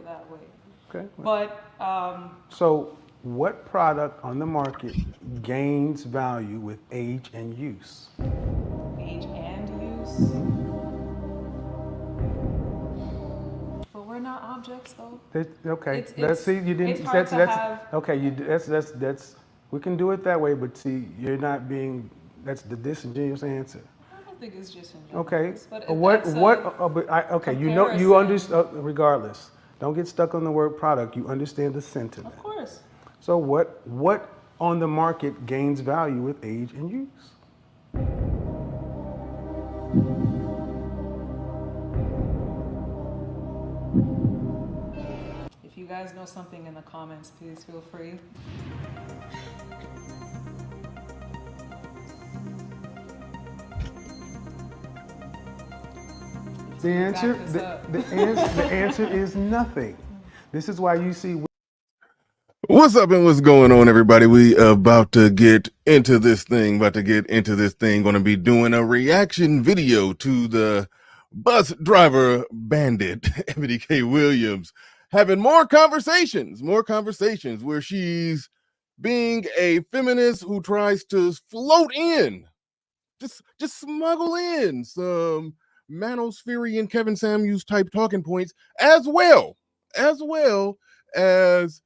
that way. Okay. But So what product on the market gains value with age and use? age and use. But we're not objects, though. Okay, let's see. You didn't. It's hard to have. Okay. That's. We can do it that way, but see, you're not being. That's the disingenuous answer. I don't think it's just Okay. injustice, but What? that's What? a But okay. You comparison. understand. Regardless, don't get stuck on the word product. You understand the sentiment. Of course. So what on the market gains value with age and use? If you guys know something in the comments, please feel free. The answer, the answer is nothing. This is why you see. What's up and what's going on, everybody? We about to get into this thing. Going to be doing a reaction video to the bus driver bandit, Eboni K. Williams, having more conversations where she's being a feminist who tries to float in, just smuggle in some Manospherian Kevin Samuels type talking points, as well as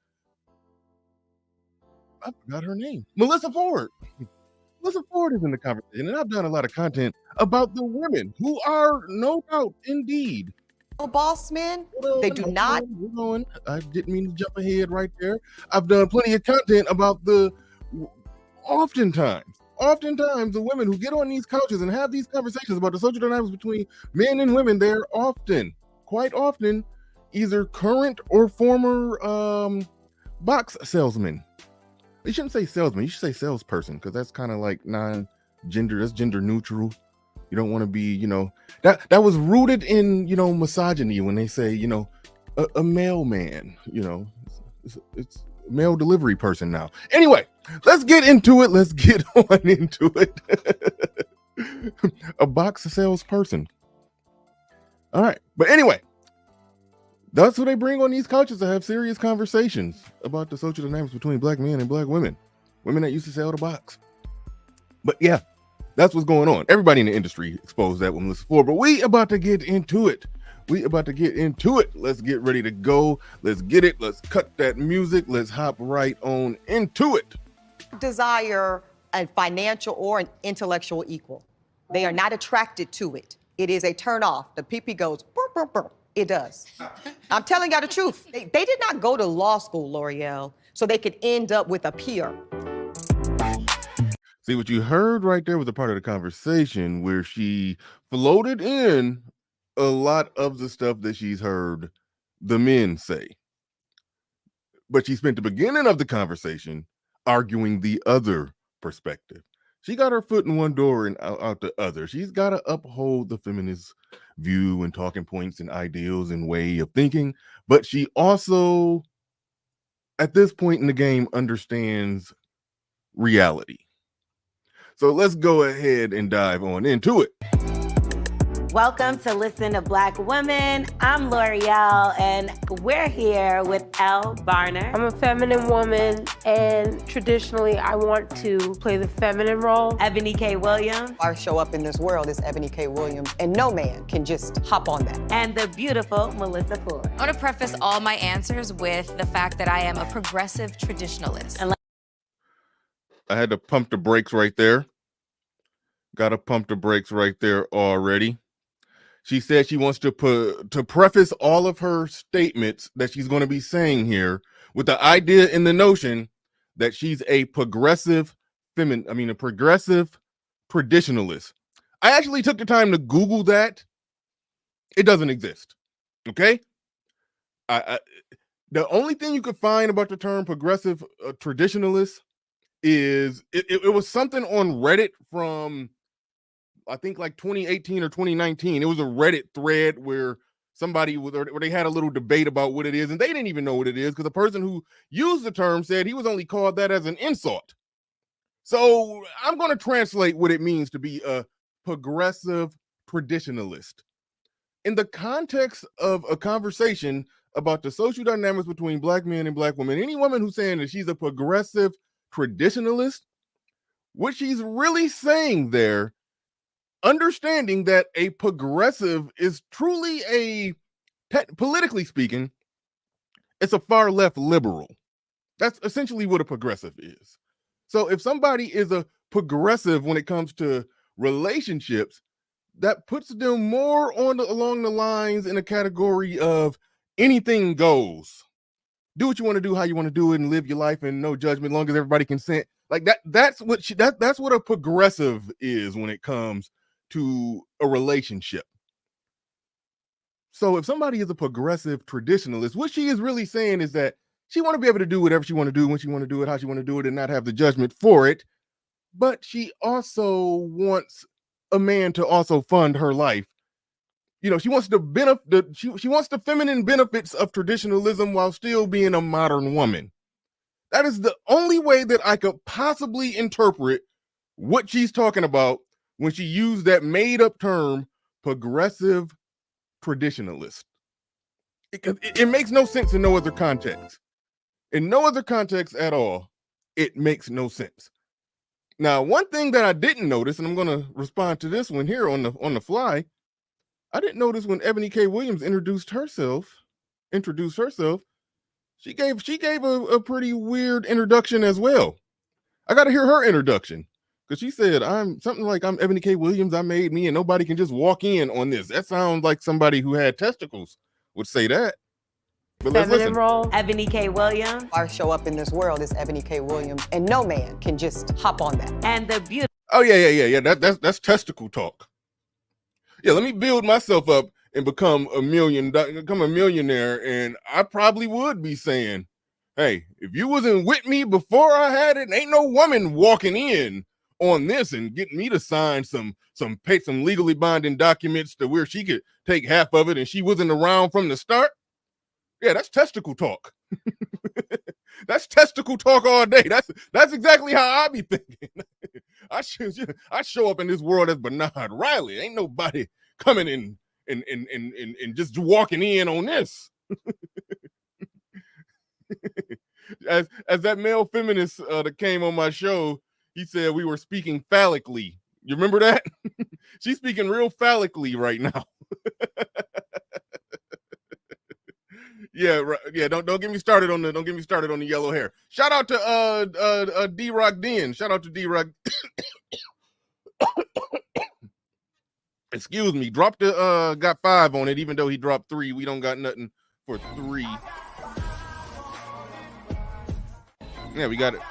I forgot her name. Melissa Ford. Melissa Ford is in the conversation, and I've done a lot of content about the women who are no doubt indeed boss men. They do not. I didn't mean to jump ahead right there. I've done plenty of content about the oftentimes the women who get on these couches and have these conversations about the social dynamics between men and women. They're quite often, either current or former box salesmen. You shouldn't say salesman, you should say salesperson, because that's kind of like non-gender, that's gender neutral. You don't want to be, that was rooted in, misogyny when they say, a mailman, it's a mail delivery person now. Anyway, let's get into it. Let's get on into it. A box salesperson. All right. But anyway, that's what they bring on these couches to have serious conversations about the social dynamics between black men and black women. Women that used to sell the box. But yeah, that's what's going on. Everybody in the industry exposed that with Melissa Ford, but we about to get into it. Let's get ready to go. Let's get it. Let's cut that music. Let's hop right on into it. Desire a financial or an intellectual equal. They are not attracted to it. It is a turn off. The pee-pee goes, burr, burr, burr. It does. I'm telling y'all the truth. They did not go to law school, L'Oreal, so they could end up with a peer. See, what you heard right there was a part of the conversation where she floated in a lot of the stuff that she's heard the men say. But she spent the beginning of the conversation arguing the other perspective. She got her foot in one door and out the other. She's got to uphold the feminist view and talking points and ideals and way of thinking. But she also, at this point in the game, understands reality. So let's go ahead and dive on into it. Welcome to Listen to Black Women. I'm L'Oreal, and we're here with Elle Barner. I'm a feminine woman, and traditionally, I want to play the feminine role. Eboni K. Williams. Our show up in this world is Eboni K. Williams, and no man can just hop on that. And the beautiful Melissa Ford. I want to preface all my answers with the fact that I am a progressive traditionalist. And I had to pump the brakes right there. Got to pump the brakes right there already. She said she wants to preface all of her statements that she's going to be saying here with the idea and the notion that she's a progressive traditionalist. I actually took the time to Google that. It doesn't exist. Okay? The only thing you could find about the term progressive traditionalist is it was something on Reddit from, I think, like 2018 or 2019. It was a Reddit thread where they had a little debate about what it is, and they didn't even know what it is because the person who used the term said he was only called that as an insult. So I'm going to translate what it means to be a progressive traditionalist. In the context of a conversation about the social dynamics between black men and black women, any woman who's saying that she's a progressive traditionalist, what she's really saying there, understanding that a progressive is truly politically speaking, it's a far left liberal. That's essentially what a progressive is. So if somebody is a progressive when it comes to relationships, that puts them more along the lines in a category of anything goes. Do what you want to do, how you want to do it, and live your life and no judgment, long as everybody consent. Like that. That's what a progressive is when it comes to a relationship. So if somebody is a progressive traditionalist, what she is really saying is that she want to be able to do whatever she want to do, when she want to do it, how she want to do it, and not have the judgment for it. But she also wants a man to also fund her life. You know, she wants she wants the feminine benefits of traditionalism while still being a modern woman. That is the only way that I could possibly interpret what she's talking about when she used that made-up term, progressive traditionalist. It makes no sense in no other context. In no other context at all, it makes no sense. Now, one thing that I didn't notice, and I'm going to respond to this one here on the fly, I didn't notice when Eboni K. Williams introduced herself, she gave a pretty weird introduction as well. I got to hear her introduction because she said, I'm Eboni K. Williams. I made me, and nobody can just walk in on this. That sounds like somebody who had testicles would say that. But let's Feminine listen. role. Eboni K. Williams. Our show up in this world is Eboni K. Williams, and no man can just hop on that. And the beautiful. Oh yeah. That's testicle talk. Yeah, let me build myself up and become a millionaire, and I probably would be saying, hey, if you wasn't with me before I had it, ain't no woman walking in on this and getting me to sign some legally binding documents to where she could take half of it and she wasn't around from the start. Yeah, that's testicle talk. That's testicle talk all day. That's exactly how I be thinking. I show up in this world as Bernard Riley. Ain't nobody coming in and just walking in on this. As that male feminist that came on my show, he said we were speaking phallically. You remember that? She's speaking real phallically right now. Yeah, right. Yeah, don't get me started on the yellow hair. Shout out to D-Rock Den. Shout out to D-Rock. Excuse me. Dropped got 5 on it, even though he dropped 3. We don't got nothing for 3. Yeah, we got it.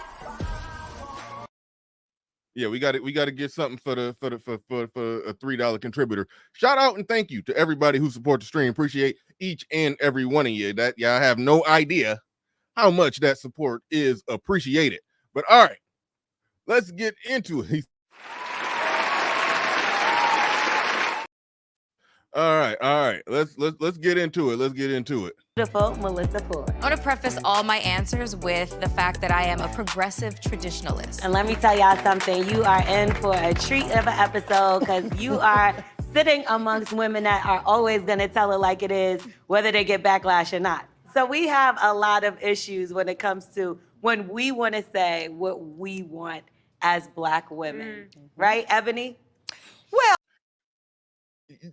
Yeah, we got it. We got to get something for a $3 contributor. Shout out and thank you to everybody who support the stream. Appreciate each and every one of you. I have no idea how much that support is appreciated. But all right, let's get into it. All right. Let's get into it. Beautiful Melissa Ford. I want to preface all my answers with the fact that I am a progressive traditionalist. And let me tell y'all something. You are in for a treat of an episode because you are sitting amongst women that are always going to tell it like it is, whether they get backlash or not. So we have a lot of issues when it comes to when we want to say what we want as Black women. Right, Eboni?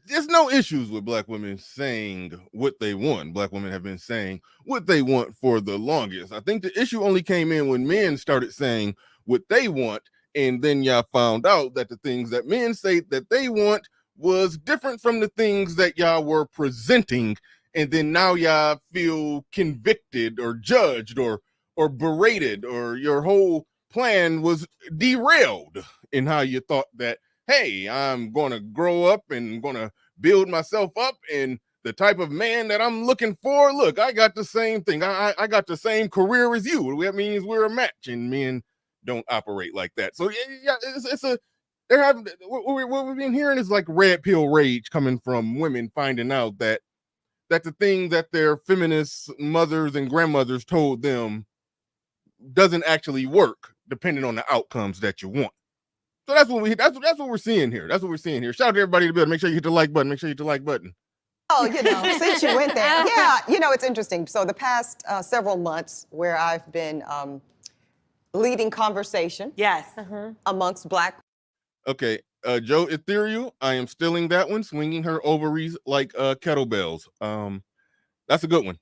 There's no issues with Black women saying what they want. Black women have been saying what they want for the longest. I think the issue only came in when men started saying what they want, and then y'all found out that the things that men say that they want was different from the things that y'all were presenting, and then now y'all feel convicted or judged or berated, or your whole plan was derailed in how you thought that, hey, I'm going to grow up and going to build myself up, and the type of man that I'm looking for, look, I got the same thing. I got the same career as you. That means we're a match, and men don't operate like that. So yeah, what we've been hearing is like red pill rage coming from women finding out that the thing that their feminist mothers and grandmothers told them doesn't actually work, depending on the outcomes that you want. So that's what we're seeing here. Shout out to everybody in the building. Make sure you hit the like button. Oh, since you went there. Yeah, it's interesting. So the past several months where I've been leading conversation Yes. amongst Black. Okay, Joe Ethereal, I am stealing that one, swinging her ovaries like kettlebells. That's a good one.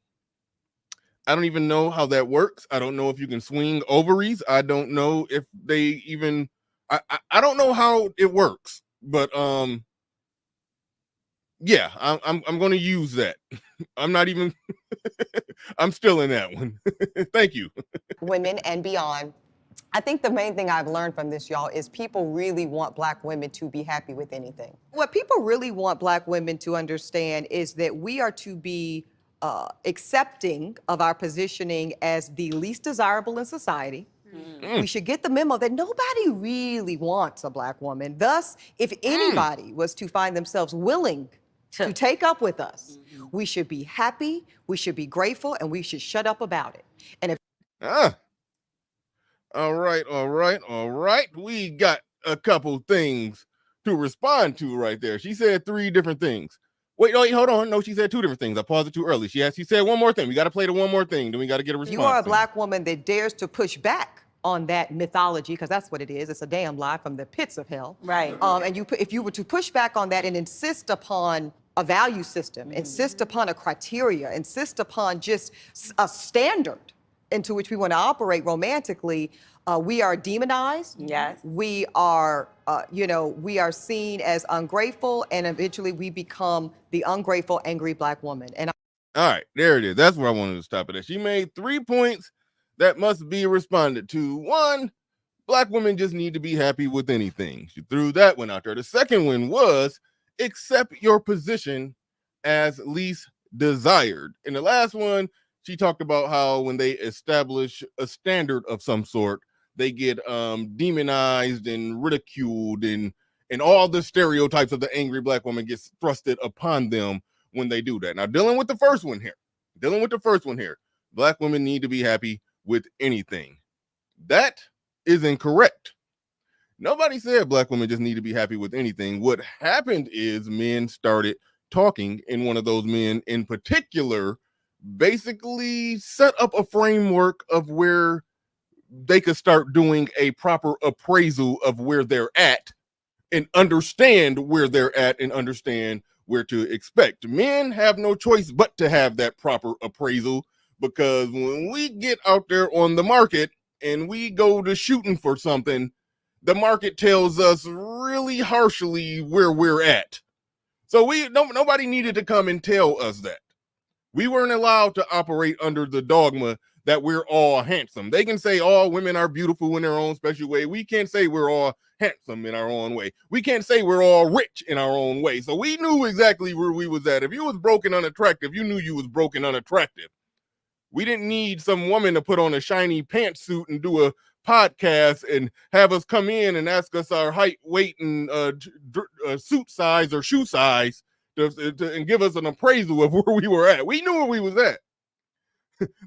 I don't even know how that works. I don't know if you can swing ovaries. I don't know if they even. I don't know how it works, but yeah, I'm going to use that. I'm not even. I'm still in that one. Thank you. Women and beyond. I think the main thing I've learned from this, y'all, is people really want Black women to be happy with anything. What people really want Black women to understand is that we are to be accepting of our positioning as the least desirable in society. We should get the memo that nobody really wants a Black woman. Thus, if anybody was to find themselves willing to take up with us, we should be happy, we should be grateful, and we should shut up about it. And if All right. We got a couple things to respond to right there. She said 3 different things. Wait, hold on. No, she said 2 different things. I paused it too early. She said one more thing. We got to play the one more thing. Then we got to get a response. you are a Black woman that dares to push back on that mythology, because that's what it is. It's a damn lie from the pits of hell. Right. And if you were to push back on that and insist upon a value system, insist upon a criteria, insist upon just a standard into which we want to operate romantically, we are demonized. Yes. We are, we are seen as ungrateful, and eventually we become the ungrateful, angry Black woman. And All right, there it is. That's where I wanted to stop it at. She made 3 points that must be responded to. 1, Black women just need to be happy with anything. She threw that one out there. The second one was accept your position as least desired. And the last one, she talked about how when they establish a standard of some sort, they get demonized and ridiculed, and all the stereotypes of the angry Black woman gets thrusted upon them when they do that. Now, dealing with the first one here, Black women need to be happy with anything. That is incorrect. Nobody said Black women just need to be happy with anything. What happened is men started talking, and one of those men in particular basically set up a framework of where they could start doing a proper appraisal of where they're at and understand where they're at and understand where to expect. Men have no choice but to have that proper appraisal, because when we get out there on the market and we go to shooting for something, the market tells us really harshly where we're at. So nobody needed to come and tell us that. We weren't allowed to operate under the dogma that we're all handsome. They can say all women are beautiful in their own special way. We can't say we're all handsome in our own way. We can't say we're all rich in our own way. So we knew exactly where we was at. If you was broken unattractive, you knew you was broken unattractive. We didn't need some woman to put on a shiny pantsuit and do a podcast and have us come in and ask us our height, weight, and suit size or shoe size and give us an appraisal of where we were at. We knew where we was at.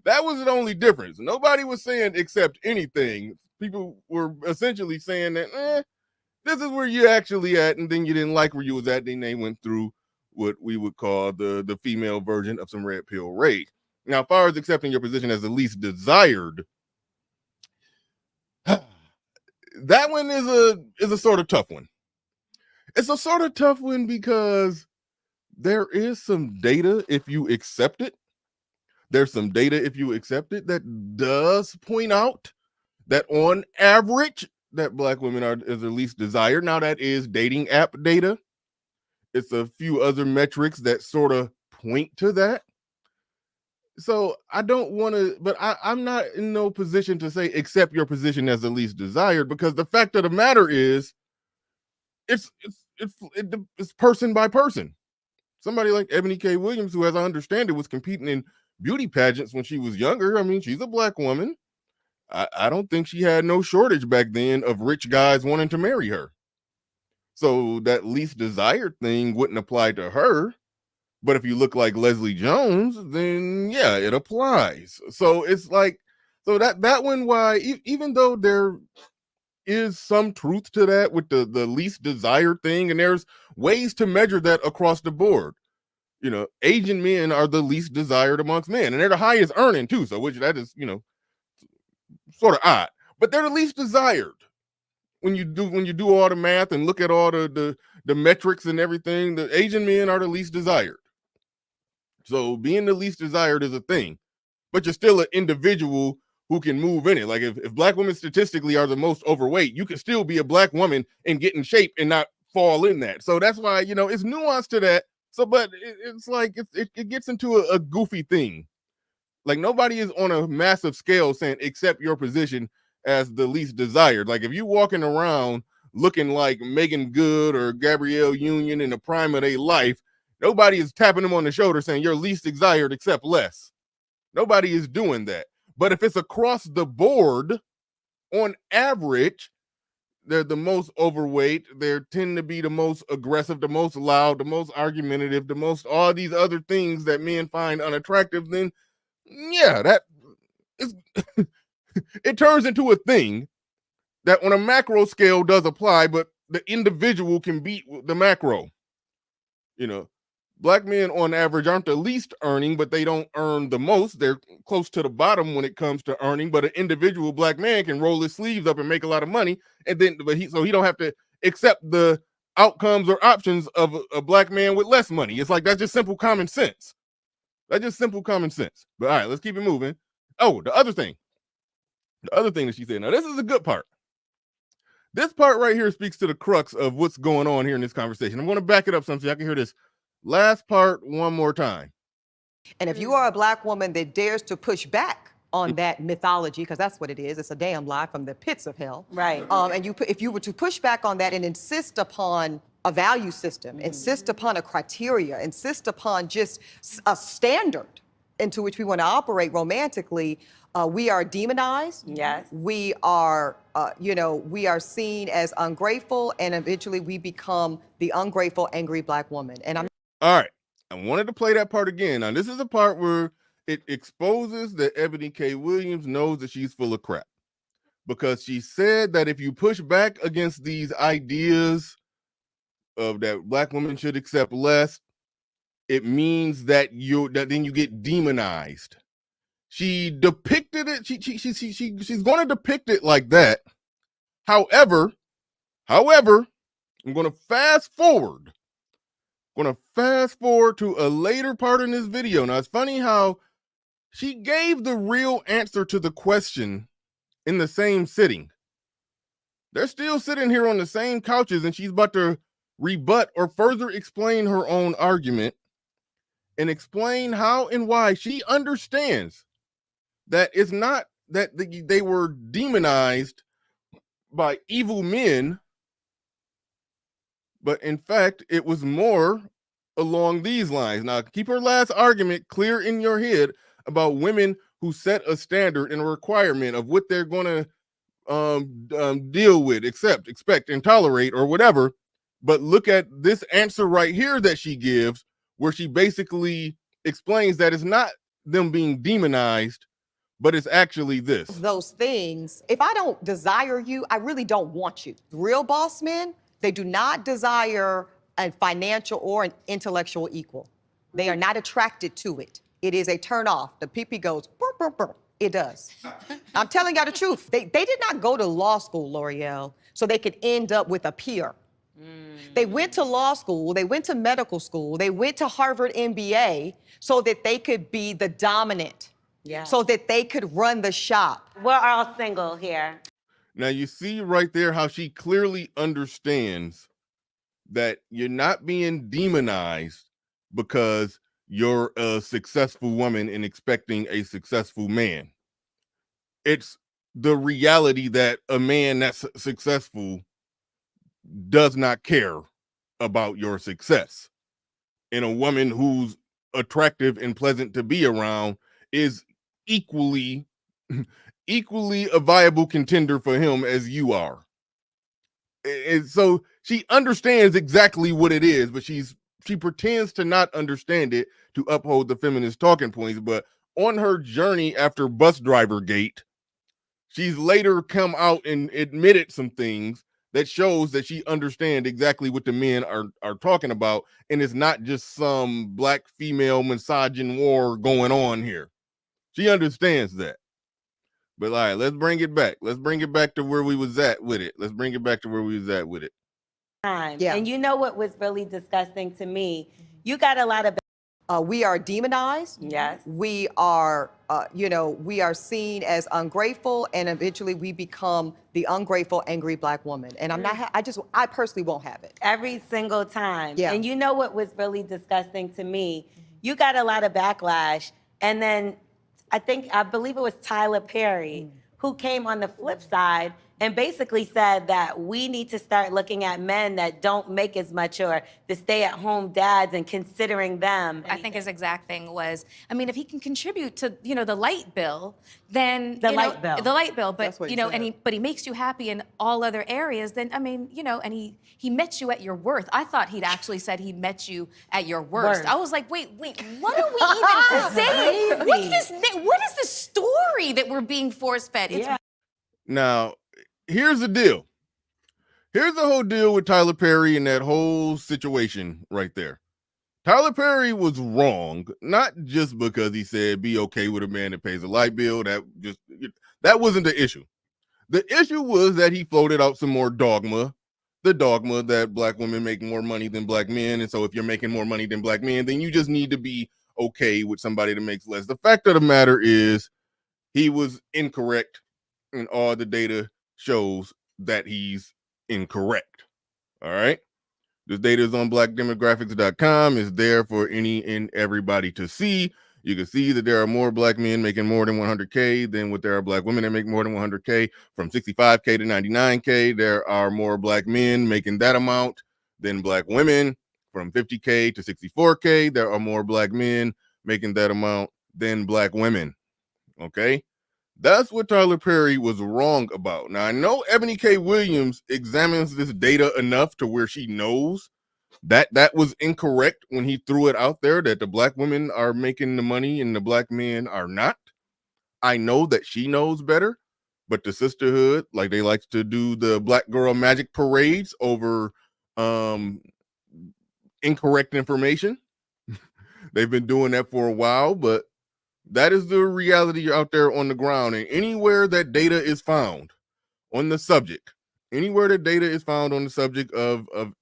That was the only difference. Nobody was saying accept anything. People were essentially saying that, this is where you're actually at, and then you didn't like where you was at. Then they went through what we would call the female version of some red pill rage. Now, as far as accepting your position as the least desired, that one is a sort of tough one. It's a sort of tough one because there is some data, if you accept it. There's some data, if you accept it, that does point out that on average, that Black women is the least desired. Now, that is dating app data. It's a few other metrics that sort of point to that. So I don't want to, but I'm not in no position to say accept your position as the least desired, because the fact of the matter is, it's person by person. Somebody like Eboni K. Williams, who, as I understand it, was competing in beauty pageants when she was younger. I mean, she's a Black woman. I don't think she had no shortage back then of rich guys wanting to marry her. So that least desired thing wouldn't apply to her. But if you look like Leslie Jones, then yeah, it applies. So it's like, so that one, why, even though there is some truth to that with the least desired thing, and there's ways to measure that across the board. Asian men are the least desired amongst men, and they're the highest earning too. So which that is, sort of odd, but they're the least desired when you do all the math and look at all the metrics and everything. The Asian men are the least desired. So being the least desired is a thing, but you're still an individual who can move in it. Like if black women statistically are the most overweight, you can still be a black woman and get in shape and not fall in that. So that's why, it's nuance to that. So, but it's like, it gets into a goofy thing. Like nobody is on a massive scale saying accept your position as the least desired. Like if you walking around looking like Megan Good or Gabrielle Union in the prime of their life, nobody is tapping them on the shoulder saying you're least desired, accept less. Nobody is doing that. But if it's across the board, on average, they're the most overweight. They tend to be the most aggressive, the most loud, the most argumentative, the most all these other things that men find unattractive. Then, yeah, that is it turns into a thing that on a macro scale does apply, but the individual can beat the macro. Black men on average aren't the least earning, but they don't earn the most. They're close to the bottom when it comes to earning, but an individual black man can roll his sleeves up and make a lot of money. And then, so he don't have to accept the outcomes or options of a black man with less money. It's like, that's just simple common sense. That's just simple common sense. But all right, let's keep it moving. Oh, the other thing that she said, now this is a good part. This part right here speaks to the crux of what's going on here in this conversation. I'm going to back it up some so y'all can hear this last part one more time. And if you are a black woman that dares to push back on that mythology, because that's what it is, it's a damn lie from the pits of hell. Right. And if you were to push back on that and insist upon a value system, insist upon a criteria, insist upon just a standard into which we want to operate romantically, we are demonized. Yes. We are, we are seen as ungrateful, and eventually we become the ungrateful, angry black woman. And I'm all right. I wanted to play that part again. Now, this is a part where it exposes that Eboni K. Williams knows that she's full of crap, because she said that if you push back against these ideas of that black women should accept less, it means that then you get demonized. She depicted it. She's going to depict it like that. However, I'm going to fast forward. To a later part in this video. Now, it's funny how she gave the real answer to the question in the same sitting. They're still sitting here on the same couches, and she's about to rebut or further explain her own argument and explain how and why she understands that it's not that they were demonized by evil men, but in fact, it was more along these lines. Now, keep her last argument clear in your head about women who set a standard and a requirement of what they're going to deal with, accept, expect, and tolerate, or whatever. But look at this answer right here that she gives, where she basically explains that it's not them being demonized, but it's actually this. those things. If I don't desire you, I really don't want you. Real boss men, they do not desire a financial or an intellectual equal. They are not attracted to it. It is a turn off. The pee-pee goes, burr, burr, burr. It does. I'm telling y'all the truth. They did not go to law school, L'Oreal, so they could end up with a peer. They went to law school, they went to medical school, they went to Harvard MBA so that they could be the dominant, so that they could run the shop. We're all single here. Now, you see right there how she clearly understands that you're not being demonized because you're a successful woman and expecting a successful man. It's the reality that a man that's successful does not care about your success. And a woman who's attractive and pleasant to be around is equally a viable contender for him as you are. And so she understands exactly what it is, but she pretends to not understand it to uphold the feminist talking points. But on her journey after Bus Driver Gate, she's later come out and admitted some things that shows that she understands exactly what the men are talking about, and it's not just some black female misogyn war going on here. She understands that. But all right, let's bring it back. Let's bring it back to where we was at with it. Time. Yeah. And you know what was really disgusting to me? You got a lot of We are demonized. yes. We are, we are seen as ungrateful, and eventually we become the ungrateful, angry black woman. And I'm not. I personally won't have it. Every single time. Yeah. And you know what was really disgusting to me? You got a lot of backlash. And then I believe it was Tyler Perry who came on the flip side and basically said that we need to start looking at men that don't make as much, or the stay-at-home dads, and considering them. I think his exact thing was, I mean, if he can contribute to, the light bill, then The light bill. but That's what he said. but he makes you happy in all other areas, then I mean, and he met you at your worth. I thought he'd actually said he met you at your worst. Worst. I was like, wait, what are we even saying? Crazy. What is the story that we're being force fed? It's Yeah. Now, here's the deal. Here's the whole deal with Tyler Perry and that whole situation right there. Tyler Perry was wrong, not just because he said be okay with a man that pays a light bill. That wasn't the issue. The issue was that he floated out some more dogma, the dogma that black women make more money than black men. And so if you're making more money than black men, then you just need to be okay with somebody that makes less. The fact of the matter is he was incorrect, and all the data shows that he's incorrect. All right. This data is on blackdemographics.com. It's there for any and everybody to see. You can see that there are more black men making more than 100K than what there are black women that make more than 100K. From 65K to 99K, there are more black men making that amount than black women. From 50K to 64K, there are more black men making that amount than black women. Okay? That's what Tyler Perry was wrong about. Now, I know Eboni K. Williams examines this data enough to where she knows that that was incorrect when he threw it out there, that the black women are making the money and the black men are not. I know that she knows better, but the sisterhood, like they like to do the black girl magic parades over incorrect information. They've been doing that for a while, but that is the reality out there on the ground. And anywhere that data is found on the subject, of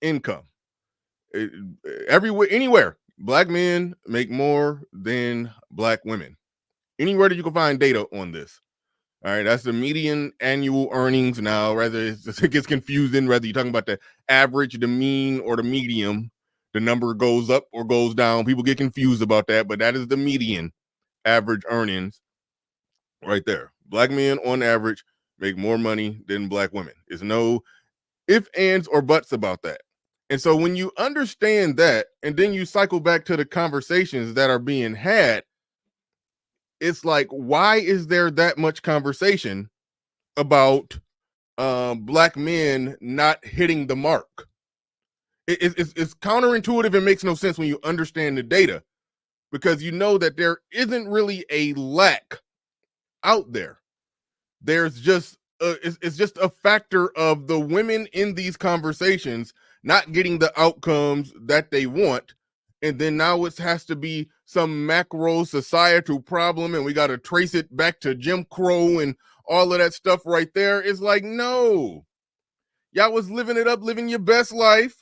income, everywhere, anywhere, black men make more than black women. Anywhere that you can find data on this. All right, that's the median annual earnings now. Rather, it gets confusing, whether you're talking about the average, the mean, or the medium. The number goes up or goes down. People get confused about that, but that is the median average earnings right there. Black men on average make more money than black women. There's no ifs, ands, or buts about that. And so when you understand that, and then you cycle back to the conversations that are being had, it's like, why is there that much conversation about black men not hitting the mark? It's counterintuitive and makes no sense when you understand the data, because you know that there isn't really a lack out there. There's just it's just a factor of the women in these conversations not getting the outcomes that they want, and then now it has to be some macro societal problem, and we got to trace it back to Jim Crow and all of that stuff right there. It's like, no, y'all was living it up, living your best life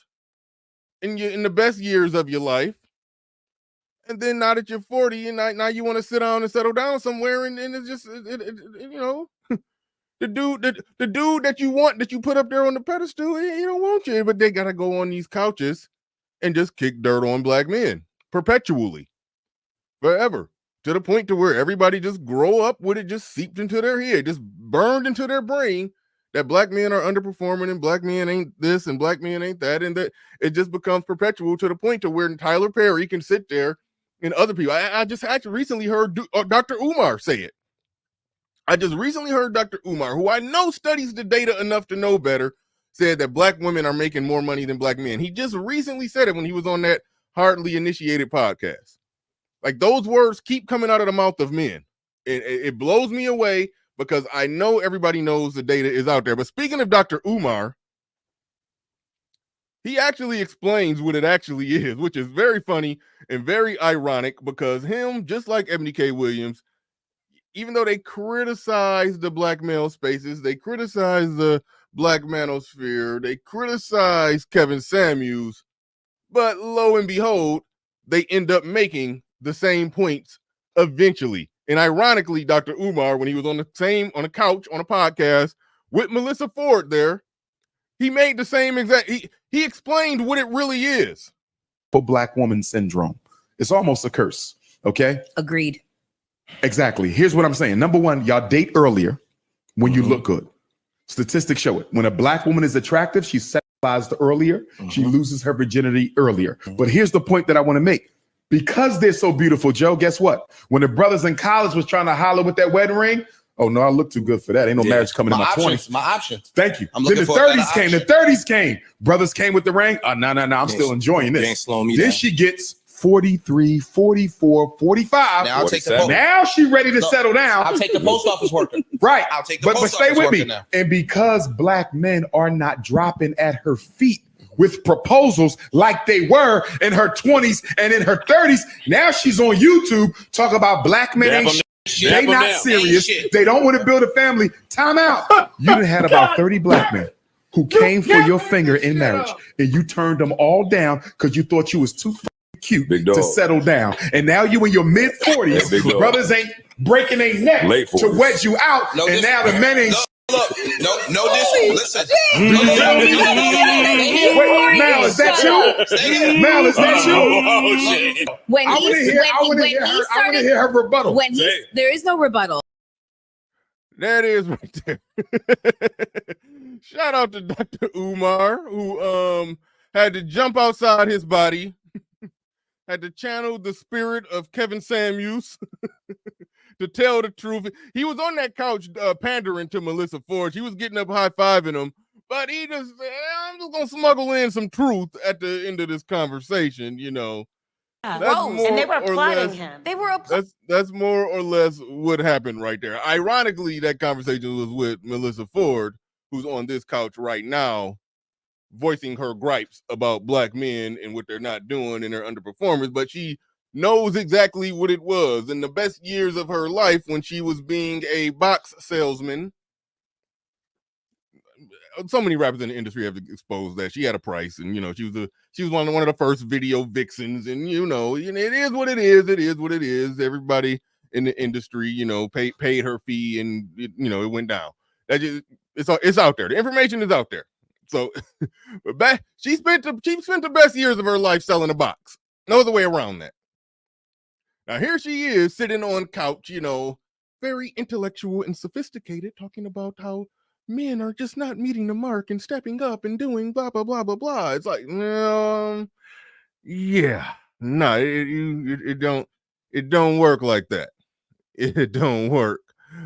in the best years of your life. And then now that you're 40 and now you want to sit down and settle down somewhere, and it's just, the dude that you want, that you put up there on the pedestal, he don't want you, but they got to go on these couches and just kick dirt on black men perpetually, forever, to the point to where everybody just grow up with it, just seeped into their head, just burned into their brain, that black men are underperforming and black men ain't this and black men ain't that, and that it just becomes perpetual to the point to where Tyler Perry can sit there and other people. I just actually recently heard Dr. Umar say it. I just recently heard Dr. Umar, who I know studies the data enough to know better, said that black women are making more money than black men. He just recently said it when he was on that Hardly Initiated podcast. Like, those words keep coming out of the mouth of men. It blows me away, because I know everybody knows the data is out there. But speaking of Dr. Umar, he actually explains what it actually is, which is very funny and very ironic because him, just like Ebony K. Williams, even though they criticize the black male spaces, they criticize the black manosphere, they criticize Kevin Samuels, but lo and behold, they end up making the same points eventually. And ironically, Dr. Umar, when he was on a couch on a podcast with Melissa Ford there, he made the same exact, he explained what it really is. For black woman syndrome. It's almost a curse. Okay. Agreed. Exactly. Here's what I'm saying. Number one, y'all date earlier when you look good. Statistics show it. When a black woman is attractive, she's sexualized earlier. She loses her virginity earlier. But here's the point that I want to make. Because they're so beautiful, Joe, guess what? When the brothers in college was trying to holler with that wedding ring, oh no, I look too good for that. Ain't no marriage coming in my 20s. My options. Thank you. I'm Then looking the for 30s came. The 30s came. Brothers came with the ring. No, I'm still enjoying this. Ain't slowing me Then down. she gets 43, 44, 45. Now I'll take the Now she ready to settle down. I'll take the post office worker. Right. I'll take the but post stay office with worker me. now. And because black men are not dropping at her feet with proposals like they were in her 20s and in her 30s, now she's on YouTube talking about black men ain't shit. They not serious. They don't want to build a family. Time out. You done had about 30 black men who came for your finger in marriage, and you turned them all down because you thought you was too cute to settle down. And now you in your mid 40s, brothers ain't breaking their neck to wedge you out, and now the men ain't. Look, no, listen. Wait, Mal, is that you? Mal, is that you? When I want to hear her rebuttal. There is no rebuttal. That is right there. Shout out to Dr. Umar, who had to jump outside his body, had to channel the spirit of Kevin Samuels to tell the truth. He was on that couch pandering to Melissa Ford. She was getting up high-fiving him, but he just said, I'm just going to smuggle in some truth at the end of this conversation, you know. And they were applauding him. They were applauding. That's more or less what happened right there. Ironically, that conversation was with Melissa Ford, who's on this couch right now, voicing her gripes about black men and what they're not doing and their underperformance, but she knows exactly what it was. In the best years of her life, when she was being a box salesman, so many rappers in the industry have exposed that she had a price, and you know she was one of the first video vixens, and you know it is what it is. It is what it is. Everybody in the industry, you know, paid her fee, and it went down. It's out there. The information is out there. So, but she spent the best years of her life selling a box. No other way around that. Now here she is sitting on couch, very intellectual and sophisticated, talking about how men are just not meeting the mark and stepping up and doing blah blah blah blah blah. It's like, it don't work like that. It don't work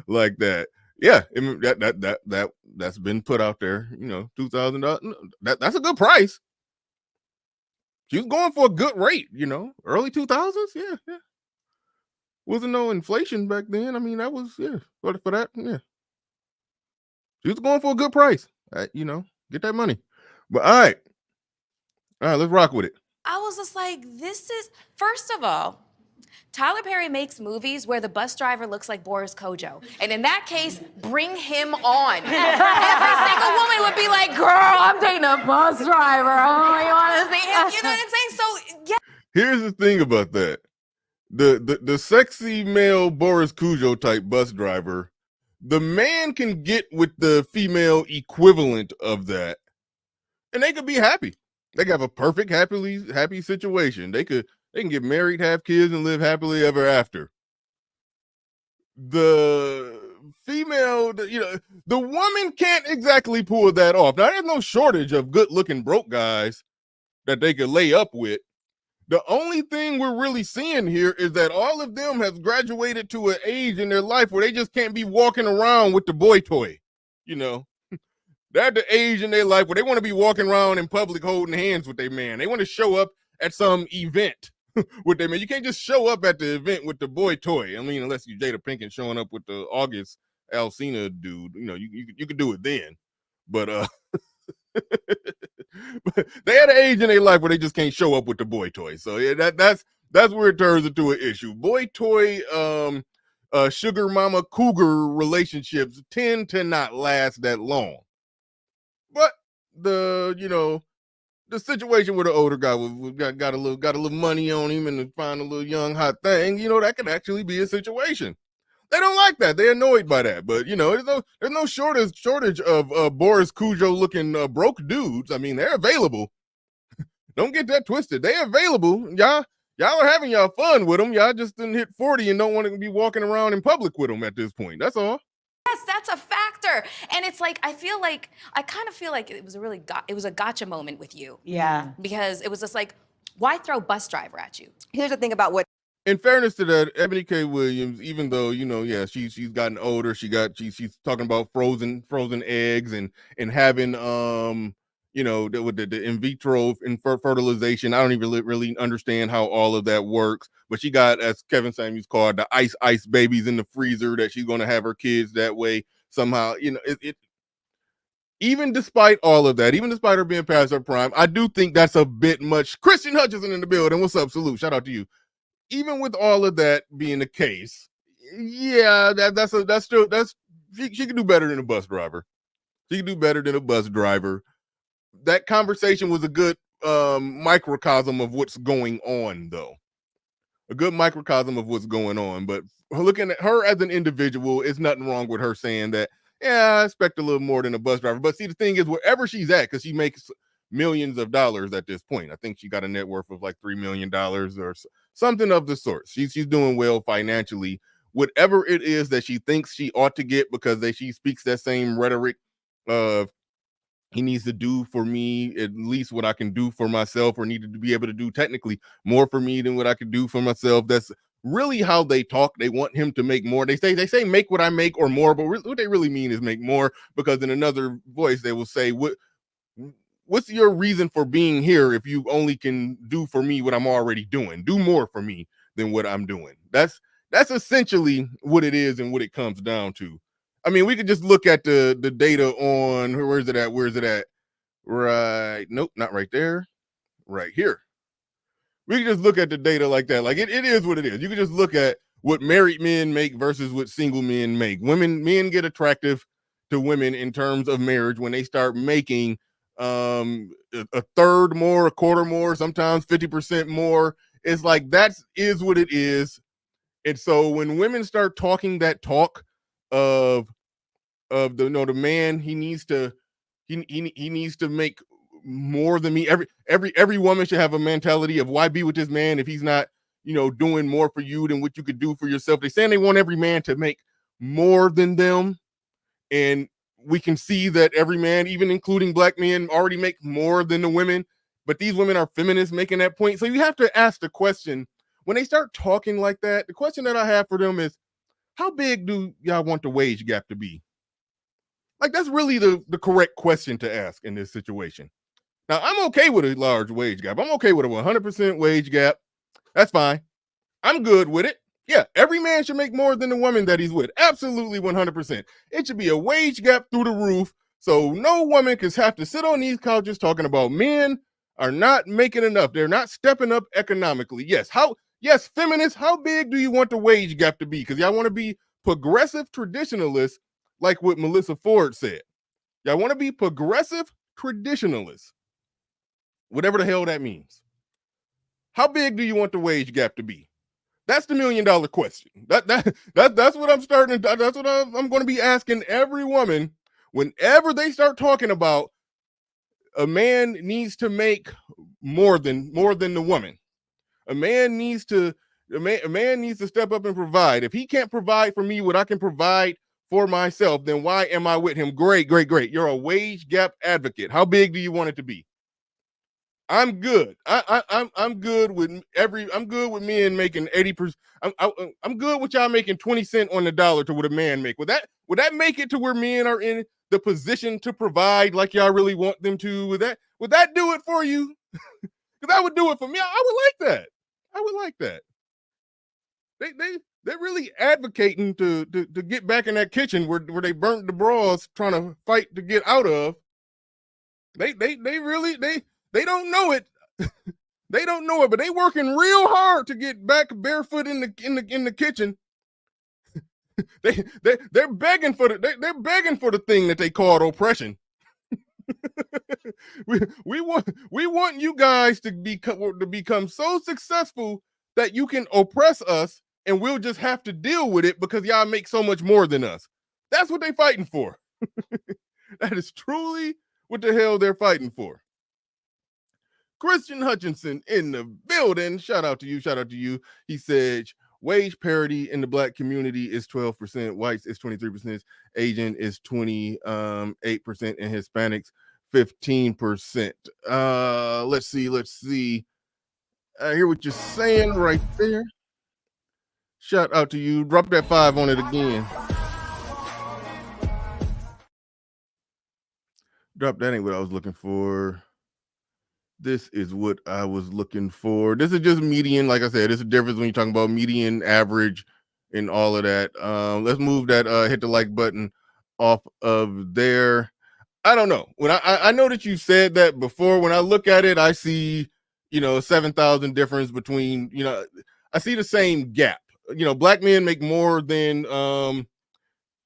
like that. Yeah, that's been put out there. $2,000. That's a good price. She was going for a good rate. Early 2000s. Yeah. Wasn't no inflation back then. I mean, that was for that. Yeah, she was going for a good price. Get that money. But all right, let's rock with it. I was just like, this is, first of all, Tyler Perry makes movies where the bus driver looks like Boris Kojo. And in that case, bring him on. Every single woman would be like, girl, I'm dating a bus driver. Oh, you want to see him? You know what I'm saying? So, yeah. Here's the thing about that. The sexy male Boris Kojo type bus driver, the man can get with the female equivalent of that, and they could be happy. They could have a perfect, happy situation. They can get married, have kids, and live happily ever after. The female, the woman can't exactly pull that off. Now, there's no shortage of good-looking broke guys that they could lay up with. The only thing we're really seeing here is that all of them have graduated to an age in their life where they just can't be walking around with the boy toy. They're at the age in their life where they want to be walking around in public holding hands with their man. They want to show up at some event with their man. You can't just show up at the event with the boy toy. I mean, unless you Jada Pinkett showing up with the August Alsina dude. You could do it then. But They had an age in their life where they just can't show up with the boy toy. So yeah, that's where it turns into an issue. Boy toy, sugar mama cougar relationships tend to not last that long. But the situation where the older guy got a little money on him and find a little young hot thing, that could actually be a situation. They don't like that. They're annoyed by that. But there's no shortage of Boris Cujo looking broke dudes. I mean, they're available. Don't get that twisted. They're available. Y'all are having y'all fun with them. Y'all just didn't hit 40 and don't want to be walking around in public with them at this point. That's all. Yes, that's a factor. And it's like, I kind of feel like it was a gotcha moment with you. Yeah. Because it was just like, why throw bus driver at you? Here's the thing about what. In fairness to that, Ebony K. Williams, even though she's gotten older, she's talking about frozen eggs and having with the in vitro fertilization. I don't even really understand how all of that works, but she got, as Kevin Samuels called, the ice babies in the freezer that she's going to have her kids that way somehow. Even despite all of that, even despite her being past her prime, I do think that's a bit much. Christian Hutchinson in the building. What's up? Salute. Shout out to you. Even with all of that being the case, yeah, she can do better than a bus driver. She can do better than a bus driver. That conversation was a good microcosm of what's going on, though. A good microcosm of what's going on. But looking at her as an individual, it's nothing wrong with her saying that, yeah, I expect a little more than a bus driver. But see, the thing is, wherever she's at, because she makes millions of dollars at this point. I think she got a net worth of like $3 million or something of the sort. She's doing well financially. Whatever it is that she thinks she ought to get, because she speaks that same rhetoric of, he needs to do for me at least what I can do for myself, or needed to be able to do technically more for me than what I could do for myself. That's really how they talk. They want him to make more. They say make what I make or more, but what they really mean is make more, because in another voice they will say, what's your reason for being here if you only can do for me what I'm already doing? Do more for me than what I'm doing. That's essentially what it is and what it comes down to. I mean, we could just look at the data on, where is it at? Right. Nope, not right there. Right here. We can just look at the data like that. Like it is what it is. You can just look at what married men make versus what single men make. Men get attractive to women in terms of marriage when they start making a third more, a quarter more, sometimes 50% more. It's like that is what it is. And so when women start talking that talk of the man, he needs to make more than me. Every woman should have a mentality of, why be with this man if he's not doing more for you than what you could do for yourself. They're saying they want every man to make more than them, and we can see that every man, even including black men, already make more than the women. But these women are feminists making that point. So you have to ask the question, when they start talking like that, the question that I have for them is, how big do y'all want the wage gap to be? Like, that's really the correct question to ask in this situation. Now, I'm okay with a large wage gap. I'm okay with a 100% wage gap. That's fine. I'm good with it. Yeah, every man should make more than the woman that he's with. Absolutely 100%. It should be a wage gap through the roof, so no woman can have to sit on these couches talking about men are not making enough. They're not stepping up economically. Yes, feminists, how big do you want the wage gap to be? Because y'all want to be progressive traditionalists, like what Melissa Ford said. Y'all want to be progressive traditionalists, whatever the hell that means. How big do you want the wage gap to be? That's the $1 million question. That's what I'm starting. That's what I'm going to be asking every woman whenever they start talking about a man needs to make more than the woman. A man needs to step up and provide. If he can't provide for me what I can provide for myself, then why am I with him? Great. You're a wage gap advocate. How big do you want it to be? I'm good. I'm good with men making 80%. I'm good with y'all making 20 cents on the dollar to what a man make. Would that make it to where men are in the position to provide like y'all really want them to? Would that do it for you? Because that would do it for me. I would like that. They're really advocating to get back in that kitchen where they burnt the bras trying to fight to get out of. They really they don't know it. They don't know it, but they working real hard to get back barefoot in the kitchen. They're begging for they're begging for the thing that they called oppression. we want you guys to become so successful that you can oppress us, and we'll just have to deal with it because y'all make so much more than us. That's what they're fighting for. That is truly what the hell they're fighting for. Christian Hutchinson in the building. Shout out to you. Shout out to you. He said wage parity in the black community is 12%, whites is 23%, Asian is 28%, and Hispanics 15%. Let's see. I hear what you're saying right there. Shout out to you. Drop that 5 on it again. Drop that ain't what I was looking for. This is what I was looking for. This is just median. Like I said, there's a difference when you're talking about median, average, and all of that. Let's move that hit the like button off of there. I don't know. When I know that you said that before. When I look at it, I see, 7,000 difference between, I see the same gap. Black men make more than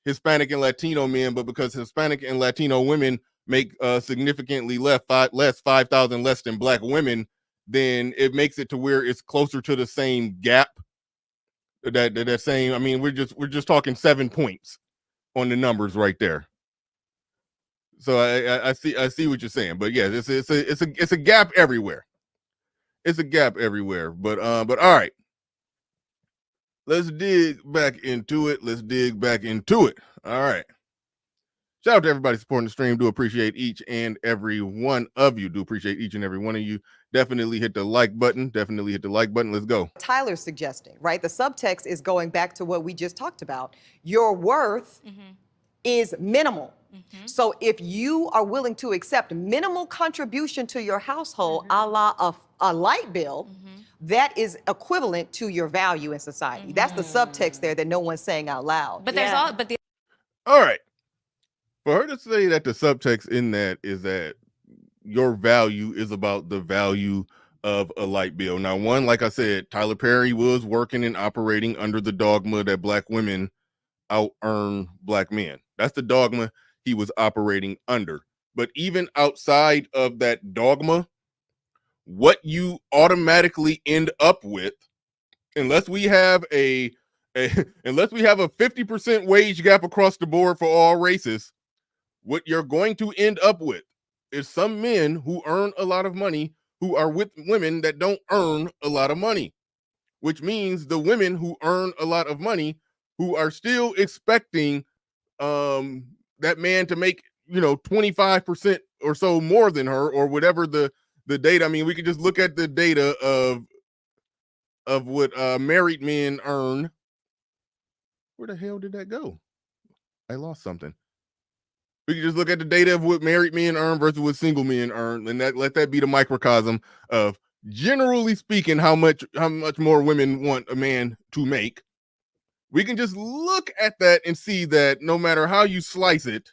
Hispanic and Latino men, but because Hispanic and Latino women make significantly less 5,000 less than black women, then it makes it to where it's closer to the same gap. That same. I mean, we're just talking 7 points on the numbers right there. So I see what you're saying, but yeah, it's a gap everywhere. It's a gap everywhere. But all right, let's dig back into it. All right. Shout out to everybody supporting the stream. Do appreciate each and every one of you. Definitely hit the like button. Let's go. Tyler's suggesting, right? The subtext is going back to what we just talked about. Your worth is minimal. So if you are willing to accept minimal contribution to your household, a la a light bill, that is equivalent to your value in society. That's the subtext there that no one's saying out loud. But All right. For her to say that the subtext in that is that your value is about the value of a light bill. Now, one, like I said, Tyler Perry was working and operating under the dogma that black women out-earn black men. That's the dogma he was operating under. But even outside of that dogma, what you automatically end up with, unless we have a 50% wage gap across the board for all races, what you're going to end up with is some men who earn a lot of money who are with women that don't earn a lot of money, which means the women who earn a lot of money who are still expecting that man to make 25% or so more than her, or whatever the data. I mean, we could just look at the data of what married men earn. Where the hell did that go? I lost something. We can just look at the data of what married men earn versus what single men earn, and let that be the microcosm of, generally speaking, how much more women want a man to make. We can just look at that and see that no matter how you slice it,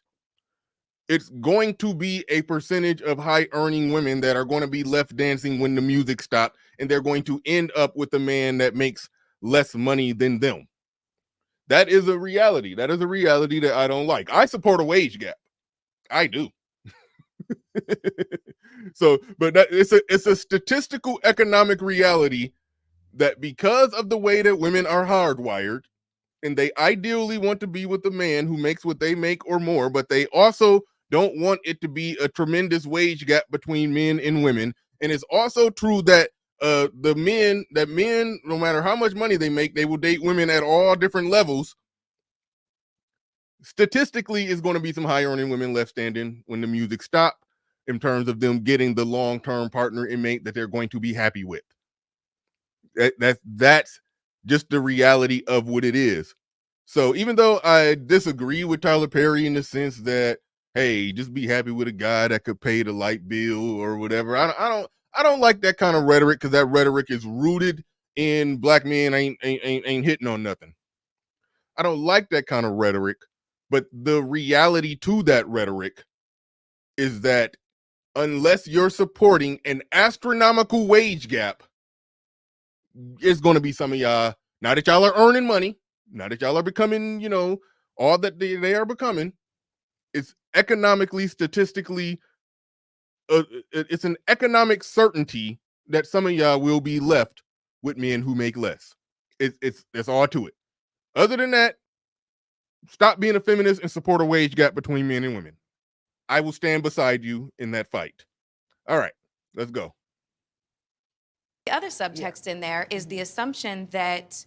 it's going to be a percentage of high earning women that are going to be left dancing when the music stops, and they're going to end up with a man that makes less money than them. That is a reality. That is a reality that I don't like. I support a wage gap. I do. So, but it's a statistical economic reality that because of the way that women are hardwired, and they ideally want to be with a man who makes what they make or more, but they also don't want it to be a tremendous wage gap between men and women. And it's also true that men, no matter how much money they make, they will date women at all different levels. Statistically, is going to be some high earning women left standing when the music stops, in terms of them getting the long-term partner and mate that they're going to be happy with. That's just the reality of what it is. So even though I disagree with Tyler Perry in the sense that, hey, just be happy with a guy that could pay the light bill or whatever, I don't like that kind of rhetoric, because that rhetoric is rooted in black men ain't hitting on nothing. I don't like that kind of rhetoric. But the reality to that rhetoric is that unless you're supporting an astronomical wage gap, it's going to be some of y'all, now that y'all are earning money, now that y'all are becoming, all that they are becoming, it's economically, statistically, it's an economic certainty that some of y'all will be left with men who make less. It's all to it. Other than that, stop being a feminist and support a wage gap between men and women. I will stand beside you in that fight. All right, let's go. The other subtext in there is the assumption that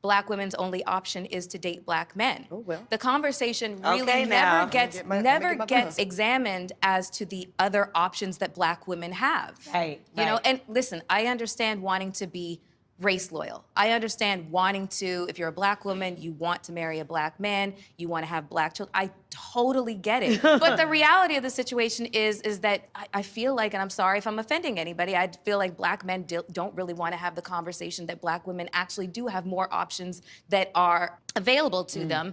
Black women's only option is to date Black men. Oh, well. The conversation really Okay, now. never gets examined as to the other options that Black women have. Right, You know, right. and listen, I understand wanting to be race loyal. I understand wanting to, if you're a Black woman, you want to marry a Black man, you want to have Black children. I totally get it. But the reality of the situation is that I feel like, and I'm sorry if I'm offending anybody, I feel like Black men don't really want to have the conversation that Black women actually do have more options that are available to them.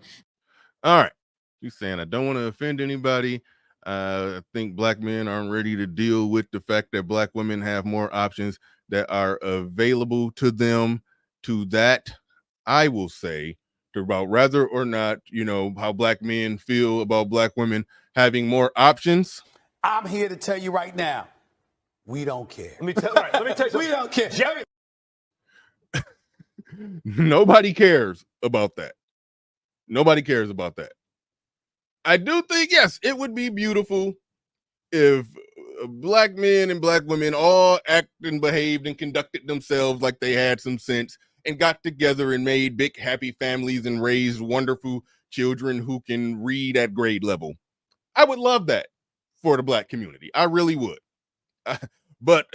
All right. You saying I don't want to offend anybody. I think Black men aren't ready to deal with the fact that Black women have more options that are available to them. To that, I will say about whether or not, how Black men feel about Black women having more options. I'm here to tell you right now, we don't care. Let me tell you We don't care. Jerry. Nobody cares about that. Nobody cares about that. I do think, yes, it would be beautiful if Black men and Black women all acted and behaved and conducted themselves like they had some sense and got together and made big happy families and raised wonderful children who can read at grade level. I would love that for the Black community. I really would. But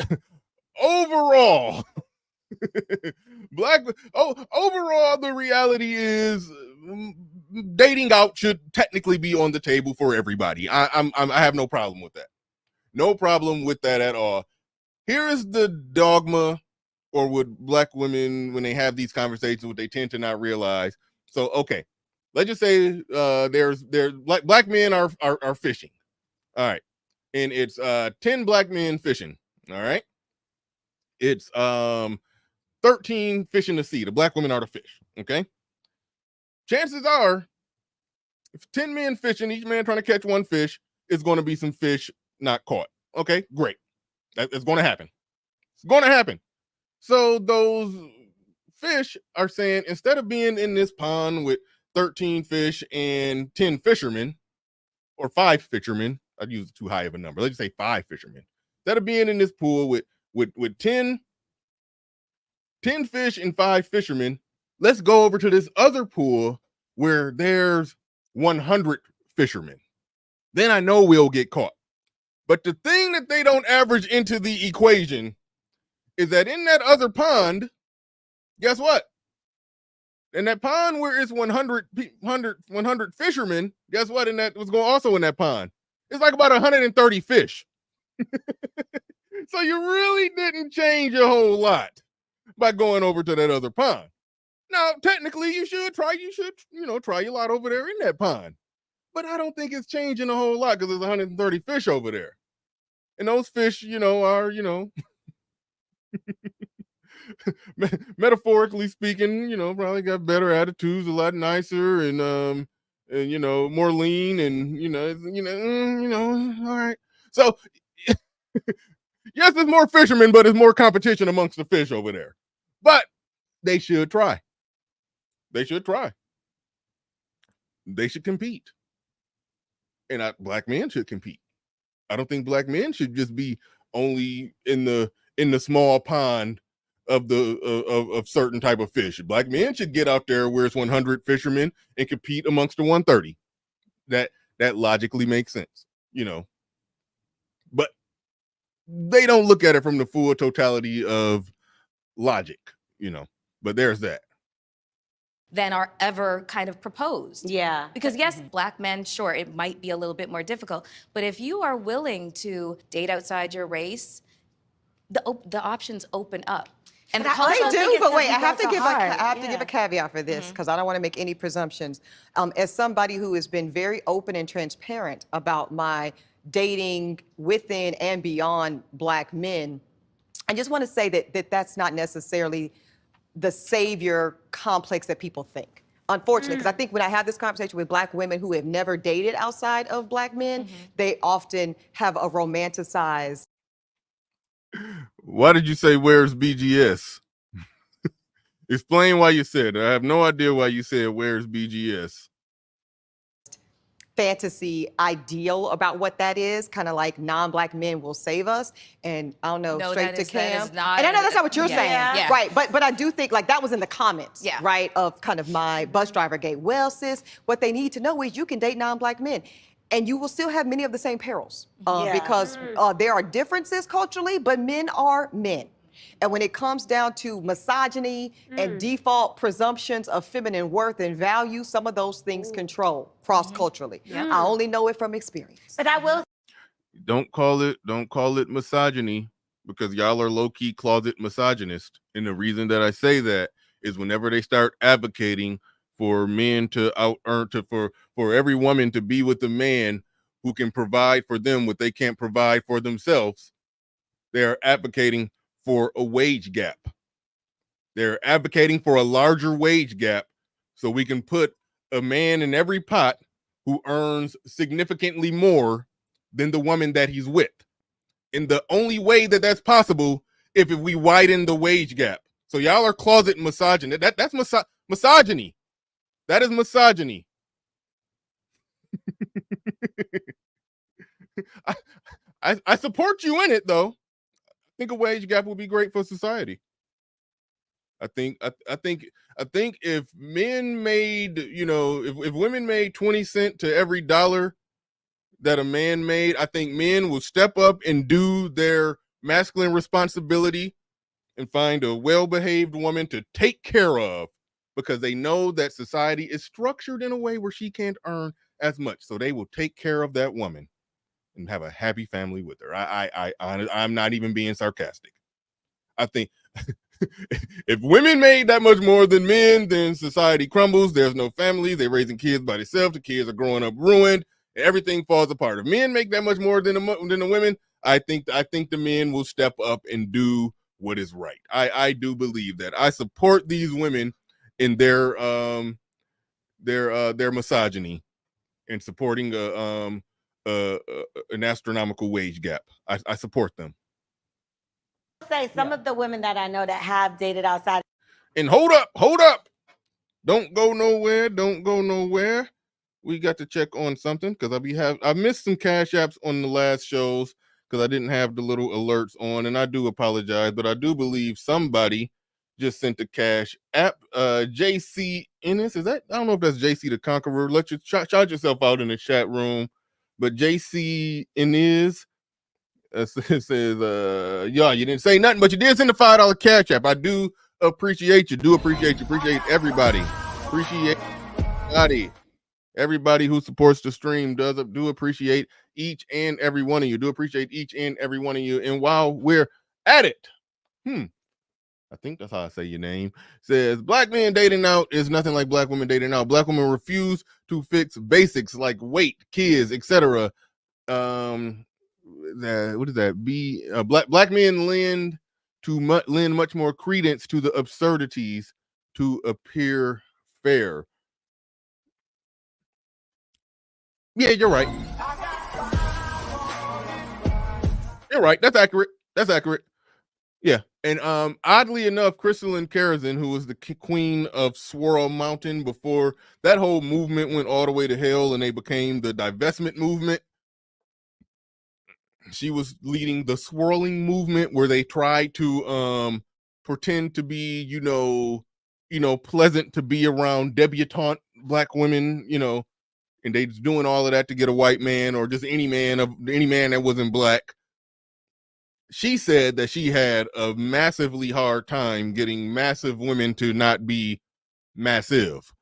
overall, overall, the reality is dating out should technically be on the table for everybody. I have no problem with that. No problem with that at all. Here is the dogma, or what Black women, when they have these conversations, what they tend to not realize. So, okay, let's just say there's Black men are fishing. All right. And it's 10 Black men fishing. All right. It's 13 fish in the sea. The Black women are the fish. Okay. Chances are, if 10 men fishing, each man trying to catch one fish, it's going to be some fish not caught. Okay, great. It's going to happen. It's going to happen. So those fish are saying, instead of being in this pond with 13 fish and 10 fishermen, or 5 fishermen, I'd use too high of a number. Let's just say 5 fishermen. Instead of being in this pool with 10 fish and 5 fishermen, let's go over to this other pool where there's 100 fishermen. Then I know we'll get caught. But the thing that they don't average into the equation is that in that other pond, guess what? In that pond where it's 100 fishermen, guess what? And that was going also in that pond. It's like about 130 fish. So you really didn't change a whole lot by going over to that other pond. Now, technically, you should try your lot over there in that pond. But I don't think it's changing a whole lot because there's 130 fish over there. And those fish, are, metaphorically speaking, probably got better attitudes, a lot nicer and more lean and, all right. So, yes, there's more fishermen, but there's more competition amongst the fish over there. But they should try. They should try. They should compete. And Black men should compete. I don't think Black men should just be only in the small pond of of certain type of fish. Black men should get out there where it's 100 fishermen and compete amongst the 130. That logically makes sense, But they don't look at it from the full totality of logic, But there's that. Than are ever kind of proposed. Yeah. Because yes, Black men, sure, it might be a little bit more difficult, but if you are willing to date outside your race, the options open up. And the I cultural do, but wait, I have because to it's give hard. a caveat for this because I don't want to make any presumptions. As somebody who has been very open and transparent about my dating within and beyond Black men, I just want to say that that's not necessarily the savior complex that people think. Unfortunately, because I think when I have this conversation with Black women who have never dated outside of Black men, they often have a romanticized. Why did you say where's BGS? Explain why you said it. I have no idea why you said where's BGS. Fantasy ideal about what that is, kind of like non-Black men will save us, and I don't know, No, straight that to is- that Cam. is not- And I know that's not what you're yeah. saying, Yeah. right? But I do think like that was in the comments, Yeah. right, of kind of my bus driver gate. Well, sis, what they need to know is you can date non-Black men, and you will still have many of the same perils because there are differences culturally, but men are men. And when it comes down to misogyny and default presumptions of feminine worth and value, some of those things control cross-culturally. I only know it from experience. But I will Don't call it misogyny, because y'all are low-key closet misogynist. And the reason that I say that is whenever they start advocating for men to out-earn, for every woman to be with a man who can provide for them what they can't provide for themselves, they are advocating for a wage gap. They're advocating for a larger wage gap so we can put a man in every pot who earns significantly more than the woman that he's with. And the only way that that's possible if we widen the wage gap. So y'all are closet misogyny. That's misogyny. That is misogyny. I support you in it, though. I think a wage gap would be great for society. I think if men made, if women made 20 cents to every dollar that a man made, I think men will step up and do their masculine responsibility and find a well-behaved woman to take care of, because they know that society is structured in a way where she can't earn as much. So they will take care of that woman and have a happy family with her. I'm not even being sarcastic. I think if women made that much more than men, then society crumbles. There's no family. They're raising kids by themselves. The kids are growing up ruined. And everything falls apart. If men make that much more than the women, I think the men will step up and do what is right. I do believe that. I support these women in their misogyny and supporting an astronomical wage gap. I support them. say some of the women that I know that have dated outside. And hold up. Don't go nowhere. We got to check on something, because I missed some cash apps on the last shows because I didn't have the little alerts on, and I do apologize, but I do believe somebody just sent a cash app. JC Ennis, is that? I don't know if that's JC the Conqueror. Let you shout yourself out in the chat room. But JC Ennis says, yeah, you didn't say nothing, but you did send a $5 cash app. I do appreciate you. Appreciate everybody. Appreciate everybody who supports the stream. Do appreciate each and every one of you. Do appreciate each and every one of you. And while we're at it, I think that's how I say your name. Says Black men dating out is nothing like Black women dating out. Black women refuse to fix basics like weight, kids, etc. What is that? Black men lend much more credence to the absurdities to appear fair. Yeah, you're right. You're right. That's accurate. Yeah. And oddly enough, Crystalline Karazin, who was the queen of Swirl Mountain before that whole movement went all the way to hell and they became the divestment movement, she was leading the swirling movement where they tried to pretend to be, pleasant to be around debutante Black women, and they just doing all of that to get a white man or just any man that wasn't Black. She said that she had a massively hard time getting massive women to not be massive.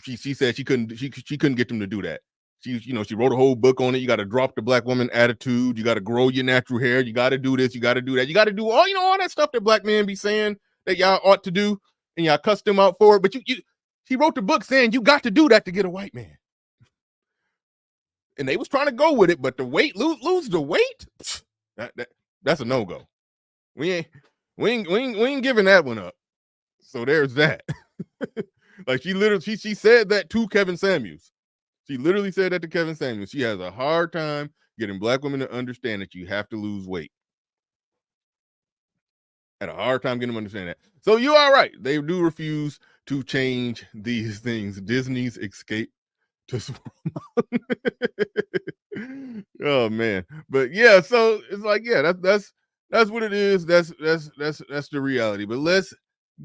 She said she couldn't get them to do that. She wrote a whole book on it. You got to drop the Black woman attitude. You got to grow your natural hair. You got to do this. You got to do that. You got to do all that stuff that Black men be saying that y'all ought to do, and y'all cuss them out for it. But she wrote the book saying you got to do that to get a white man. and they was trying to go with it, but the weight, lose the weight, that's a no-go. We ain't giving that one up. So there's that. Like she said that to Kevin Samuels. She literally said that to Kevin Samuels. She has a hard time getting black women to understand that you have to lose weight. Had a hard time getting them to understand that. So you are right. They do refuse to change these things. Disney's escape to Swirl Mountain. Oh man. But yeah, so it's like, yeah, that's what it is. That's the reality. But let's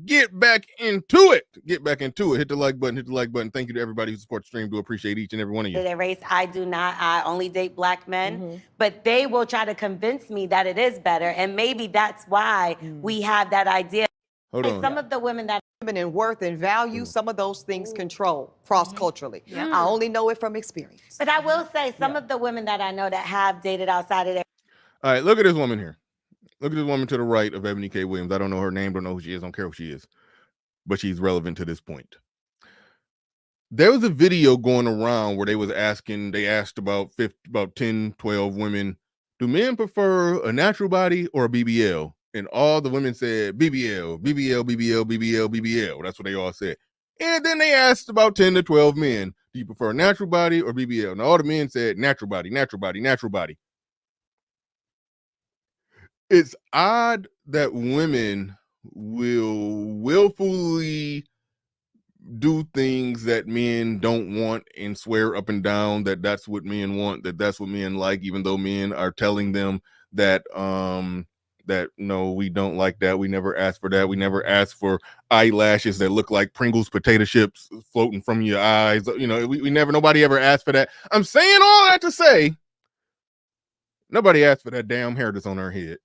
get back into it. Hit the like button. Thank you to everybody who supports the stream. Do appreciate each and every one of you. The race, I do not. I only date black men, but they will try to convince me that it is better, and maybe that's why we have that idea. Hold on. Some of the women that In worth and value, some of those things control cross-culturally. I only know it from experience. But I will say, some of the women that I know that have dated outside of their. All right, look at this woman here. Look at this woman to the right of Eboni K. Williams. I don't know her name, don't know who she is, don't care who she is, but she's relevant to this point. There was a video going around where they asked about 10, 12 women, do men prefer a natural body or a BBL? And all the women said BBL, BBL, BBL, BBL, BBL. That's what they all said. And then they asked about 10 to 12 men, do you prefer a natural body or BBL? And all the men said natural body, natural body, natural body. It's odd that women will willfully do things that men don't want and swear up and down that that's what men want, that's what men like, even though men are telling them that that no, we don't like that. We never asked for that. We never asked for eyelashes that look like Pringles potato chips floating from your eyes. You know, nobody ever asked for that. I'm saying all that to say, nobody asked for that damn hair that's on her head.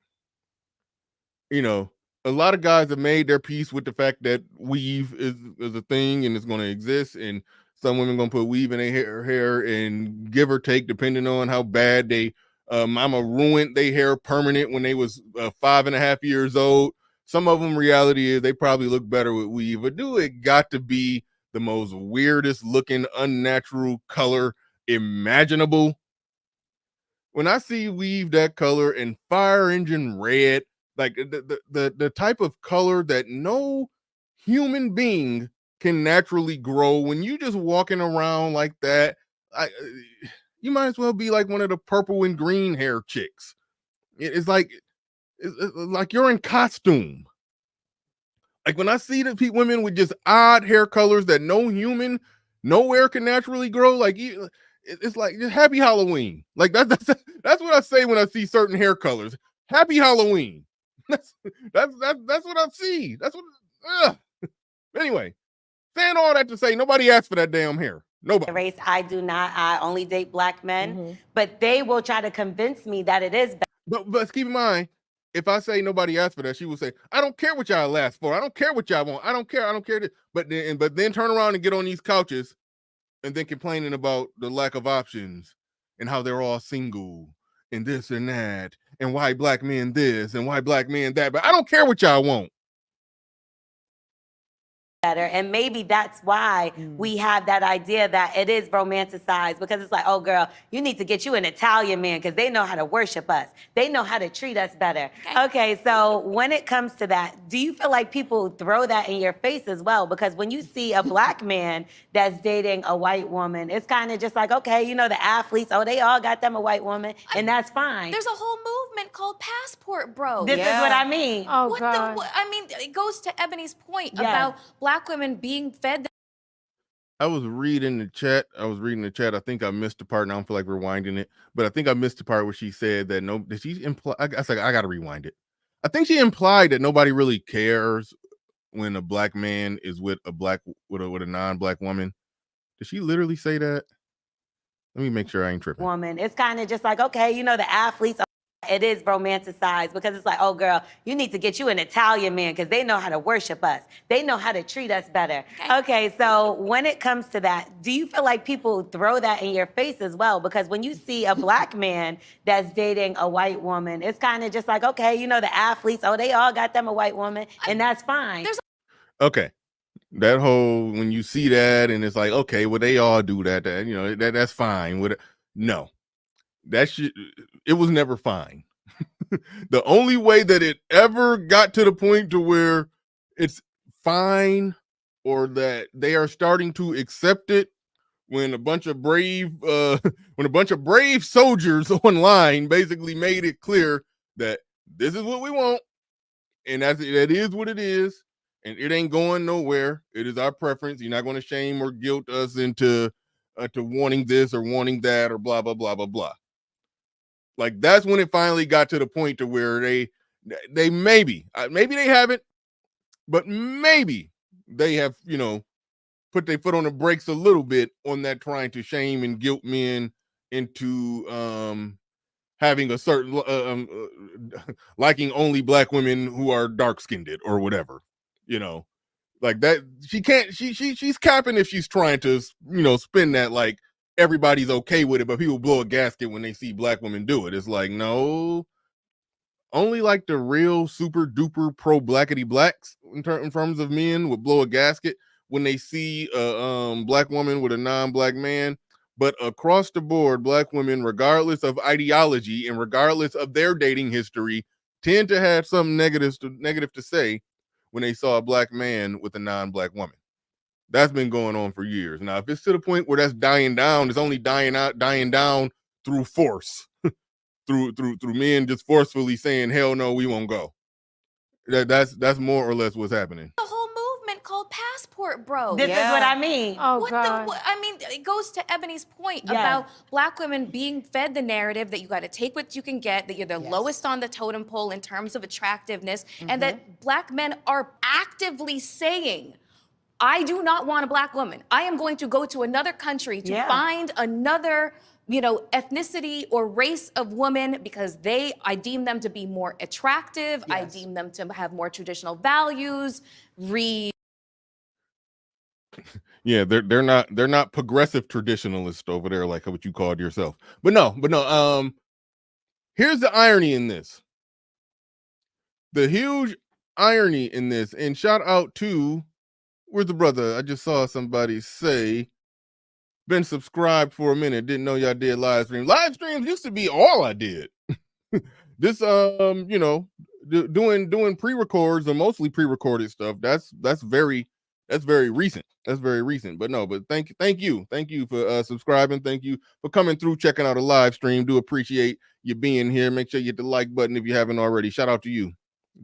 You know, a lot of guys have made their peace with the fact that weave is a thing and it's going to exist, and some women going to put weave in their hair and give or take, depending on how bad they mama ruined their hair permanent when they was 5.5 years old. Some of them, reality is they probably look better with weave, but do it got to be the most weirdest looking unnatural color imaginable? When I see weave that color and fire engine red, like the type of color that no human being can naturally grow, when you just walking around like that, you might as well be like one of the purple and green hair chicks. It's like you're in costume. Like when I see the women with just odd hair colors that no human nowhere can naturally grow, like it's like happy Halloween. Like that's what I say when I see certain hair colors. Happy Halloween. That's what I see. That's what. Anyway, saying all that to say, nobody asked for that damn hair. Nobody. Race, I do not. I only date black men, but they will try to convince me that it is better. But keep in mind, if I say nobody asked for that, she will say, I don't care what y'all asked for. I don't care what y'all want. I don't care. This. But then turn around and get on these couches and then complaining about the lack of options and how they're all single and this and that and why black men this and why black men that. But I don't care what y'all want. Better, and maybe that's why we have that idea that it is romanticized, because it's like, oh girl, you need to get you an Italian man because they know how to worship us, they know how to treat us better. Okay, so when it comes to that, do you feel like people throw that in your face as well? Because when you see a black man that's dating a white woman, it's kind of just like, okay, you know, the athletes, oh, they all got them a white woman, and that's fine. There's a whole movement called Passport Bros. This is what I mean. Oh, God. I mean, it goes to Ebony's point about black women being fed. I was reading the chat. I think I missed the part, and I don't feel like rewinding it, but I think I missed the part where she said that did she imply? I was like, I got to rewind it. I think she implied that nobody really cares when a black man is with a non-black woman. Did she literally say that? Let me make sure I ain't tripping. Woman, it's kind of just like, okay, you know, the athletes, it is romanticized, because it's like, oh girl, you need to get you an Italian man because they know how to worship us, they know how to treat us better. Okay, so when it comes to that, do you feel like people throw that in your face as well? Because when you see a black man that's dating a white woman, it's kind of just like, okay, you know, the athletes, oh, they all got them a white woman, and that's fine. Okay. That whole, when you see that and it's like, okay, well, they all do that, you know, that's fine. No, it was never fine. The only way that it ever got to the point to where it's fine or that they are starting to accept it when a bunch of brave soldiers online basically made it clear that this is what we want, and that is what it is, and it ain't going nowhere. It is our preference. You're not going to shame or guilt us into to wanting this or wanting that or blah blah blah blah blah. Like that's when it finally got to the point to where they maybe they haven't, but maybe they have put their foot on the brakes a little bit on that trying to shame and guilt men into having a certain liking only black women who are dark skinned or whatever, like that. She's capping if she's trying to spin that like everybody's okay with it, but people blow a gasket when they see black women do it. It's like, no, only like the real super duper pro blackity blacks in terms of men would blow a gasket when they see a black woman with a non-black man. But across the board, black women, regardless of ideology and regardless of their dating history, tend to have something negative to say when they saw a black man with a non-black woman. That's been going on for years. Now, if it's to the point where that's dying down, it's only dying down through force, through men just forcefully saying, "Hell no, we won't go." That's more or less what's happening. The whole movement called Passport Bros. This is what I mean. Oh, God. I mean, it goes to Ebony's point about black women being fed the narrative that you got to take what you can get, that you're the lowest on the totem pole in terms of attractiveness, and that black men are actively saying, I do not want a black woman. I am going to go to another country to find another, ethnicity or race of women because I deem them to be more attractive. I deem them to have more traditional values. Yeah, they're not progressive traditionalists over there like what you called yourself. But no. Here's the irony in this. The huge irony in this, and shout out to where's the brother? I just saw somebody say, been subscribed for a minute, didn't know y'all did live stream. Live streams used to be all I did. This doing pre-records or mostly pre-recorded stuff. That's very recent. That's very recent. But thank you for subscribing. Thank you for coming through, checking out a live stream. Do appreciate you being here. Make sure you hit the like button if you haven't already. Shout out to you.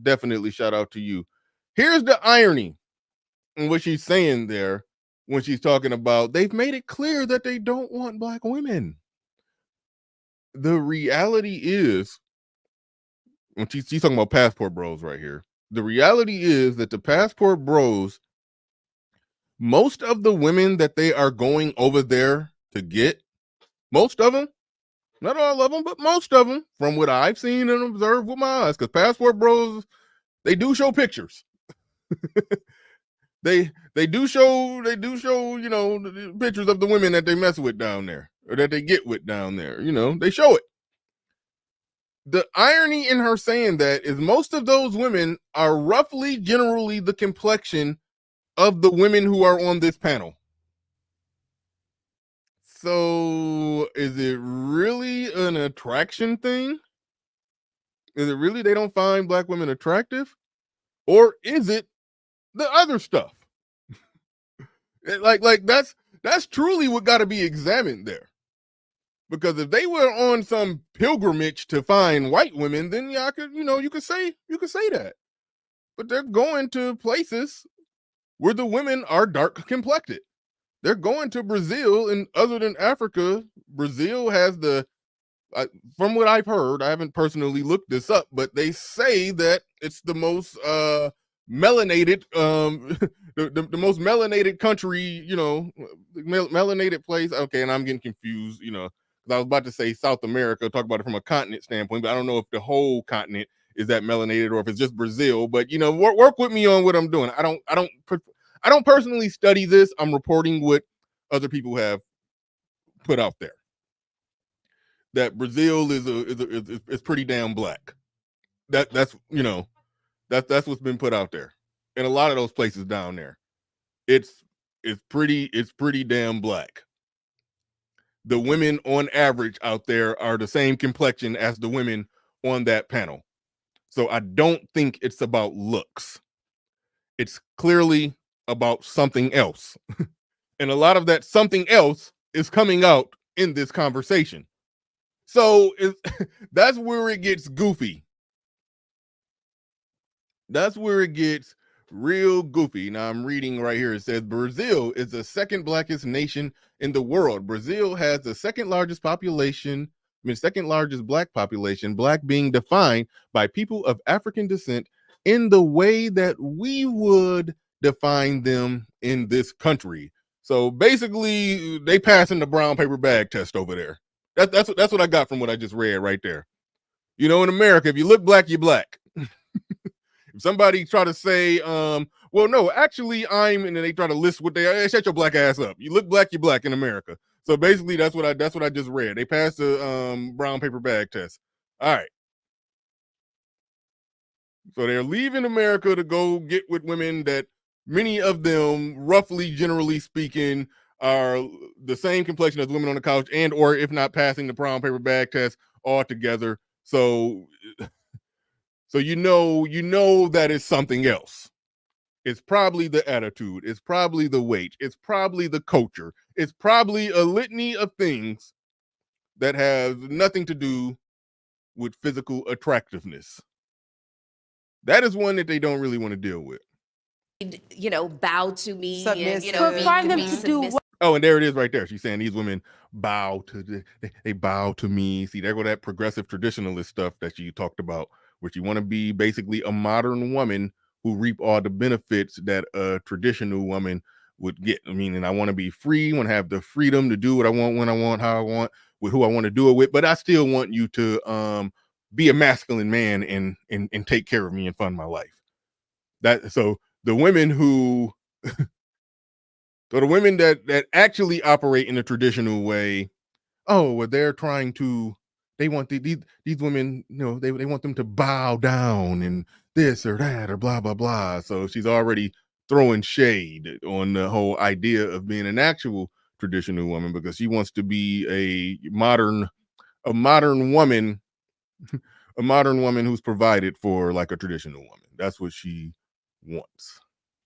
Definitely shout out to you. Here's the irony in what she's saying there when she's talking about they've made it clear that they don't want black women. The reality is, when she's talking about Passport Bros right here, the reality is that the Passport Bros, most of the women that they are going over there to get, most of them, not all of them, but most of them, from what I've seen and observed with my eyes, because Passport Bros, they do show pictures. They do show pictures of the women that they mess with down there or that they get with down there. They show it. The irony in her saying that is most of those women are roughly generally the complexion of the women who are on this panel. So is it really an attraction thing? Is it really they don't find black women attractive? Or is it the other stuff? like that's truly what got to be examined there. Because if they were on some pilgrimage to find white women, then you could say that. But they're going to places where the women are dark complected. They're going to Brazil, and other than Africa, Brazil has from what I've heard, I haven't personally looked this up, but they say that it's the most melanated, the most melanated country, melanated place. Okay, and I'm getting confused, because I was about to say South America, talk about it from a continent standpoint, but I don't know if the whole continent is that melanated or if it's just Brazil. But work with me on what I'm doing. I don't personally study this. I'm reporting what other people have put out there. That Brazil is pretty damn black. That's what's been put out there. In a lot of those places down there, it's pretty damn black. the women on average out there are the same complexion as the women on that panel. So I don't think it's about looks. It's clearly about something else. And a lot of that something else is coming out in this conversation. So that's where it gets goofy. That's where it gets real goofy. Now I'm reading right here. It says Brazil is the second blackest nation in the world. Brazil has the second largest population, second largest black population, black being defined by people of African descent in the way that we would define them in this country. So basically, they passing the brown paper bag test over there. That's what I got from what I just read right there. You know, in America, if you look black, you're black. If somebody try to say, well, no, actually, and then they try to list what they are, shut your black ass up. You look black, you're black in America. So basically, that's what I just read. They passed the brown paper bag test. All right. So they're leaving America to go get with women that many of them, roughly, generally speaking, are the same complexion as women on the couch, and or if not passing the brown paper bag test altogether. So you know that is something else. It's probably the attitude. It's probably the weight. It's probably the culture. It's probably a litany of things that has nothing to do with physical attractiveness. That is one that they don't really want to deal with. You know, bow to me. Submissive. And, Find them to do what? Oh, and there it is right there. She's saying these women bow to they bow to me. See, there go that progressive traditionalist stuff that you talked about, where you want to be basically a modern woman who reap all the benefits that a traditional woman would get. I mean, and I want to be free, want to have the freedom to do what I want, when I want, how I want, with who I want to do it with. But I still want you to be a masculine man and take care of me and fund my life. So the women who so the women that actually operate in a traditional way, well, they're trying to, they want these women, you know, they want them to bow down and this or that or blah, blah, blah. So she's already throwing shade on the whole idea of being an actual traditional woman, because she wants to be a modern woman, a modern woman who's provided for like a traditional woman. That's what she wants.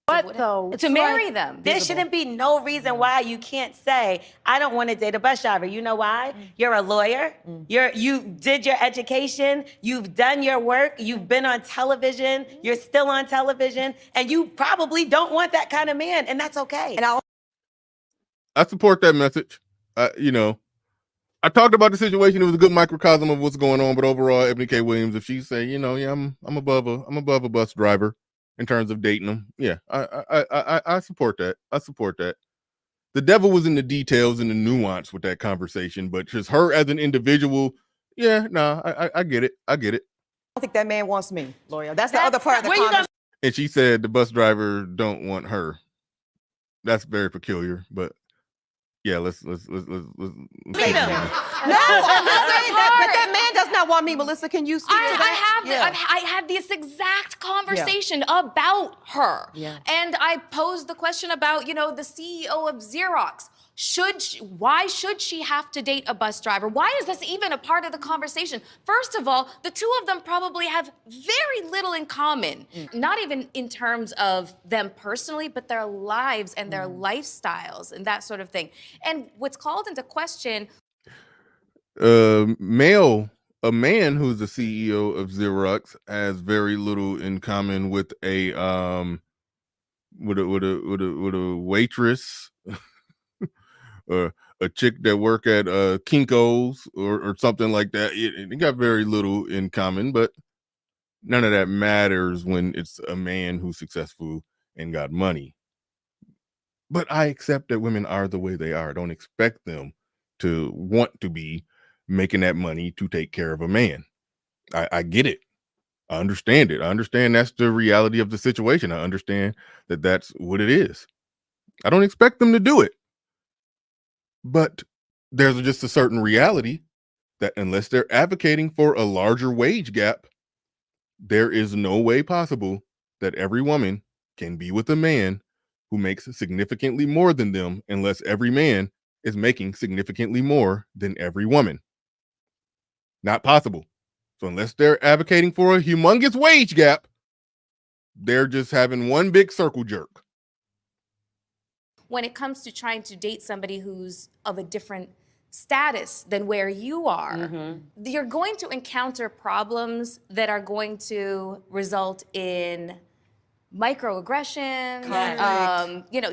What though? to marry them. There shouldn't be no reason why you can't say, I don't want to date a bus driver. You know why? You're a lawyer. You did your education. You've done your work. You've been on television. You're still on television. And you probably don't want that kind of man. And that's okay. And I support that message. You know, I talked about the situation. It was a good microcosm of what's going on. But overall, Ebony K. Williams, if she say, you know, yeah, I'm above a bus driver in terms of dating them, yeah, I support that. I support that. The devil was in the details and the nuance with that conversation, but just her as an individual, yeah, nah, I get it. I get it. I don't think that man wants me, lawyer. That's the other part of the conversation. And she said the bus driver don't want her. That's very peculiar, but yeah, let's No, I'm just saying that, but that man does not want me, Melissa. Can you speak to that? I had this exact conversation about her. Yeah. And I posed the question about, you know, the CEO of Xerox. Why should she have to date a bus driver? Why is this even a part of the conversation? First of all, the two of them probably have very little in common. Not even in terms of them personally, but their lives and their lifestyles and that sort of thing. And what's called into question... A man who's the CEO of Xerox has very little in common with a waitress, or a chick that work at Kinko's or something like that. It got very little in common, but none of that matters when it's a man who's successful and got money. But I accept that women are the way they are. I don't expect them to want to be making that money to take care of a man. I get it. I understand it. I understand that's the reality of the situation. I understand that that's what it is. I don't expect them to do it. But there's just a certain reality that unless they're advocating for a larger wage gap, there is no way possible that every woman can be with a man who makes significantly more than them, unless every man is making significantly more than every woman. Not possible. So unless they're advocating for a humongous wage gap, they're just having one big circle jerk. When it comes to trying to date somebody who's of a different status than where you are, you're going to encounter problems that are going to result in microaggressions,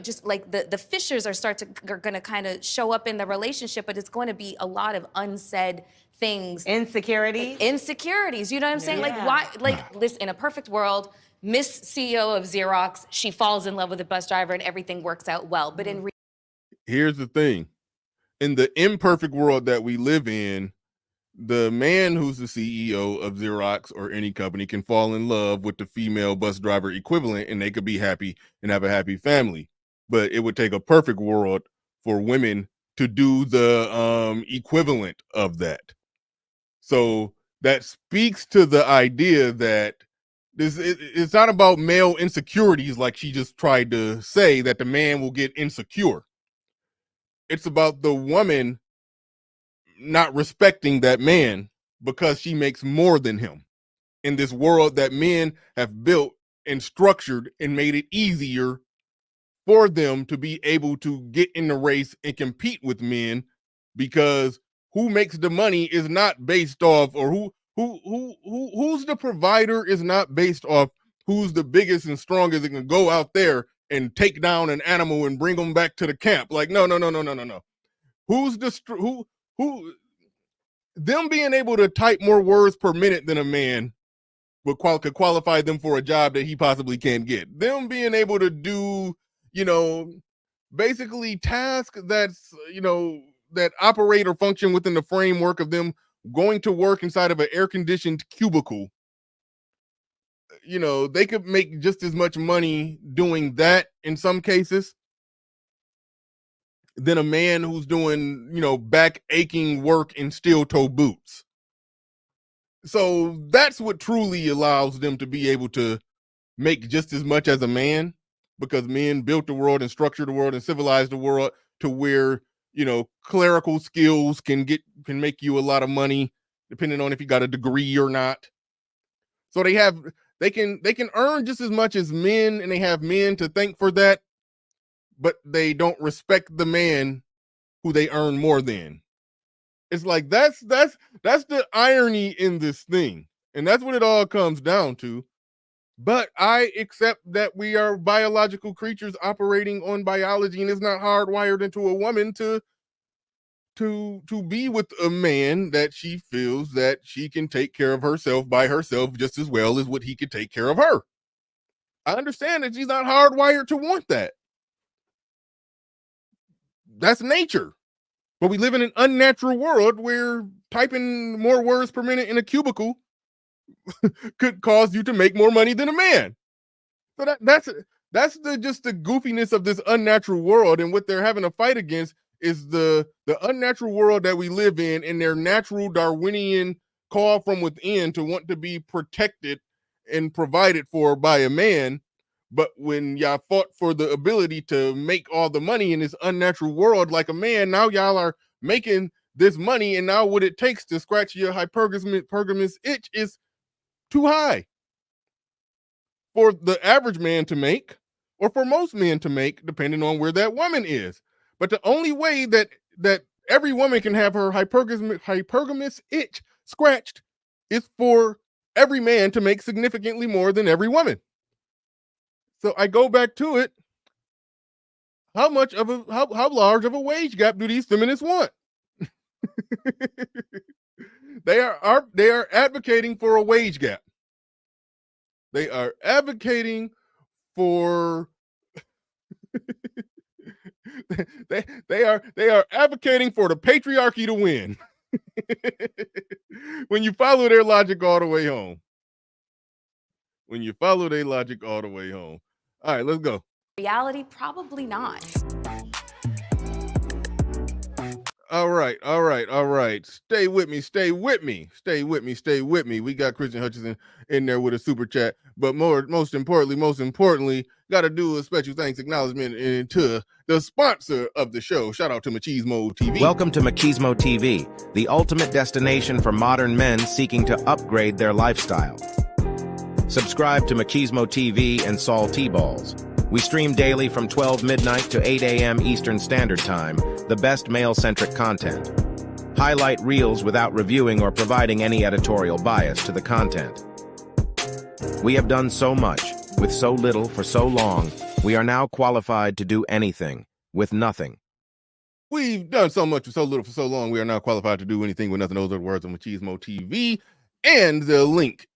just like the fissures are going to kind of show up in the relationship, but it's going to be a lot of unsaid things. Insecurities, you know what I'm saying? Like, why, listen, in a perfect world, Miss CEO of Xerox, she falls in love with a bus driver and everything works out well. But here's the thing. In the imperfect world that we live in, the man who's the CEO of Xerox or any company can fall in love with the female bus driver equivalent and they could be happy and have a happy family. But it would take a perfect world for women to do the equivalent of that. So that speaks to the idea that it's not about male insecurities, like she just tried to say, that the man will get insecure. It's about the woman not respecting that man because she makes more than him in this world that men have built and structured and made it easier for them to be able to get in the race and compete with men, because who makes the money is not based off, or who's the provider is not based off who's the biggest and strongest that can go out there and take down an animal and bring them back to the camp. Like, no. Who's the them being able to type more words per minute than a man could qualify them for a job that he possibly can't get. Them being able to do, basically tasks that's, that operate or function within the framework of them going to work inside of an air-conditioned cubicle. They could make just as much money doing that in some cases than a man who's doing, back aching work in steel toe boots. So that's what truly allows them to be able to make just as much as a man, because men built the world and structured the world and civilized the world to where, clerical skills can make you a lot of money depending on if you got a degree or not. So they can earn just as much as men, and they have men to thank for that, but they don't respect the man who they earn more than. It's like that's the irony in this thing, and that's what it all comes down to. But I accept that we are biological creatures operating on biology, and it's not hardwired into a woman to be with a man that she feels that she can take care of herself by herself just as well as what he could take care of her. I understand that she's not hardwired to want that. That's nature. But we live in an unnatural world where typing more words per minute in a cubicle could cause you to make more money than a man. So that's just the goofiness of this unnatural world, and what they're having to fight against is the unnatural world that we live in, and their natural Darwinian call from within to want to be protected and provided for by a man. But when y'all fought for the ability to make all the money in this unnatural world like a man, now y'all are making this money, and now what it takes to scratch your hypergamous itch is too high for the average man to make, or for most men to make, depending on where that woman is. But the only way that every woman can have her hypergamous itch scratched is for every man to make significantly more than every woman. So I go back to it. How large of a wage gap do these feminists want? They are advocating for a wage gap. They are advocating for they are advocating for the patriarchy to win. When you follow their logic all the way home. All right, let's go. reality, probably not. All right. Stay with me. We got Christian Hutchinson in there with a super chat, but most importantly, got to do a special thanks acknowledgement to the sponsor of the show. Shout out to Machismo TV. Welcome to Machismo TV, the ultimate destination for modern men seeking to upgrade their lifestyle. Subscribe to Machismo TV and Saul T-Balls. We stream daily from 12 midnight to 8 a.m. Eastern Standard Time, the best male-centric content. Highlight reels without reviewing or providing any editorial bias to the content. We have done so much, with so little for so long, we are now qualified to do anything, with nothing. We've done so much with so little for so long, we are now qualified to do anything with nothing. Those are the words of Machismo TV. And the link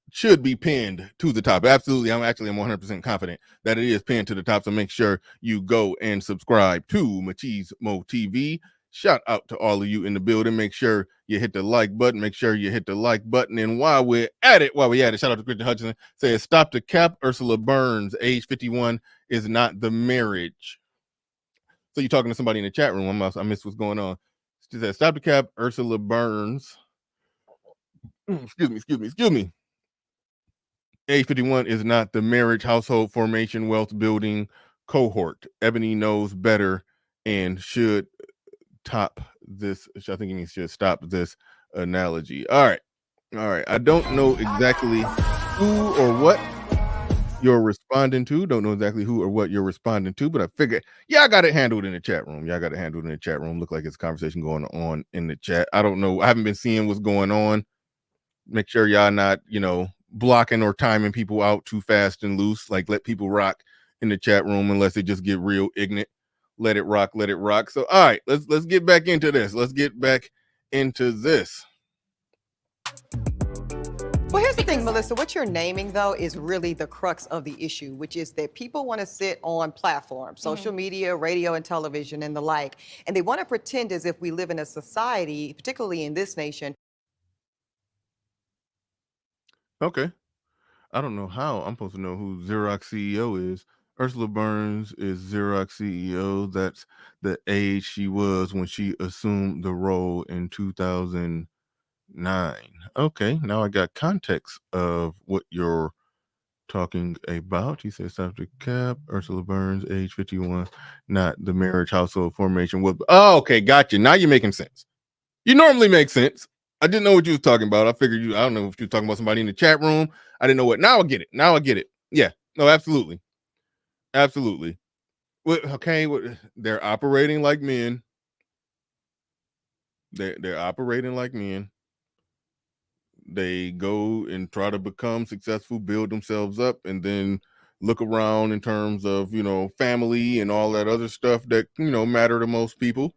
should be pinned to the top. Absolutely. I'm 100% confident that it is pinned to the top. So make sure you go and subscribe to Machismo TV. Shout out to all of you in the building. Make sure you hit the like button. And while we're at it, shout out to Christian Hutchinson. Says, stop the cap. Ursula Burns, age 51, is not the marriage. So you're talking to somebody in the chat room. I missed what's going on. She said, stop the cap. Ursula Burns. Excuse me. Age 51 is not the marriage, household formation, wealth building cohort. Eboni knows better and should top this. I think he should stop this analogy. All right. I don't know exactly who or what you're responding to. But I figured, I got it handled in the chat room. Look like it's a conversation going on in the chat. I don't know. I haven't been seeing what's going on. Make sure y'all not, blocking or timing people out too fast and loose. Like, let people rock in the chat room unless they just get real ignorant. Let it rock. So, all right, let's get back into this. Well, here's the thing, Melissa. What you're naming, though, is really the crux of the issue, which is that people want to sit on platforms, social media, radio, and television, and the like, and they want to pretend as if we live in a society, particularly in this nation. Okay. I don't know how I'm supposed to know who Xerox CEO is. Ursula Burns is Xerox CEO. That's the age she was when she assumed the role in 2009. Okay, now I got context of what you're talking about. He says, stop the cap. Ursula Burns, age 51, not the marriage, household formation. Oh, okay, gotcha. Now you're making sense. You normally make sense. I didn't know what you was talking about. I figured I don't know if you were talking about somebody in the chat room. I didn't know what. Now I get it. Yeah. No, absolutely. Okay. They're operating like men. They're operating like men. They go and try to become successful, build themselves up, and then look around in terms of, family and all that other stuff that, matter to most people.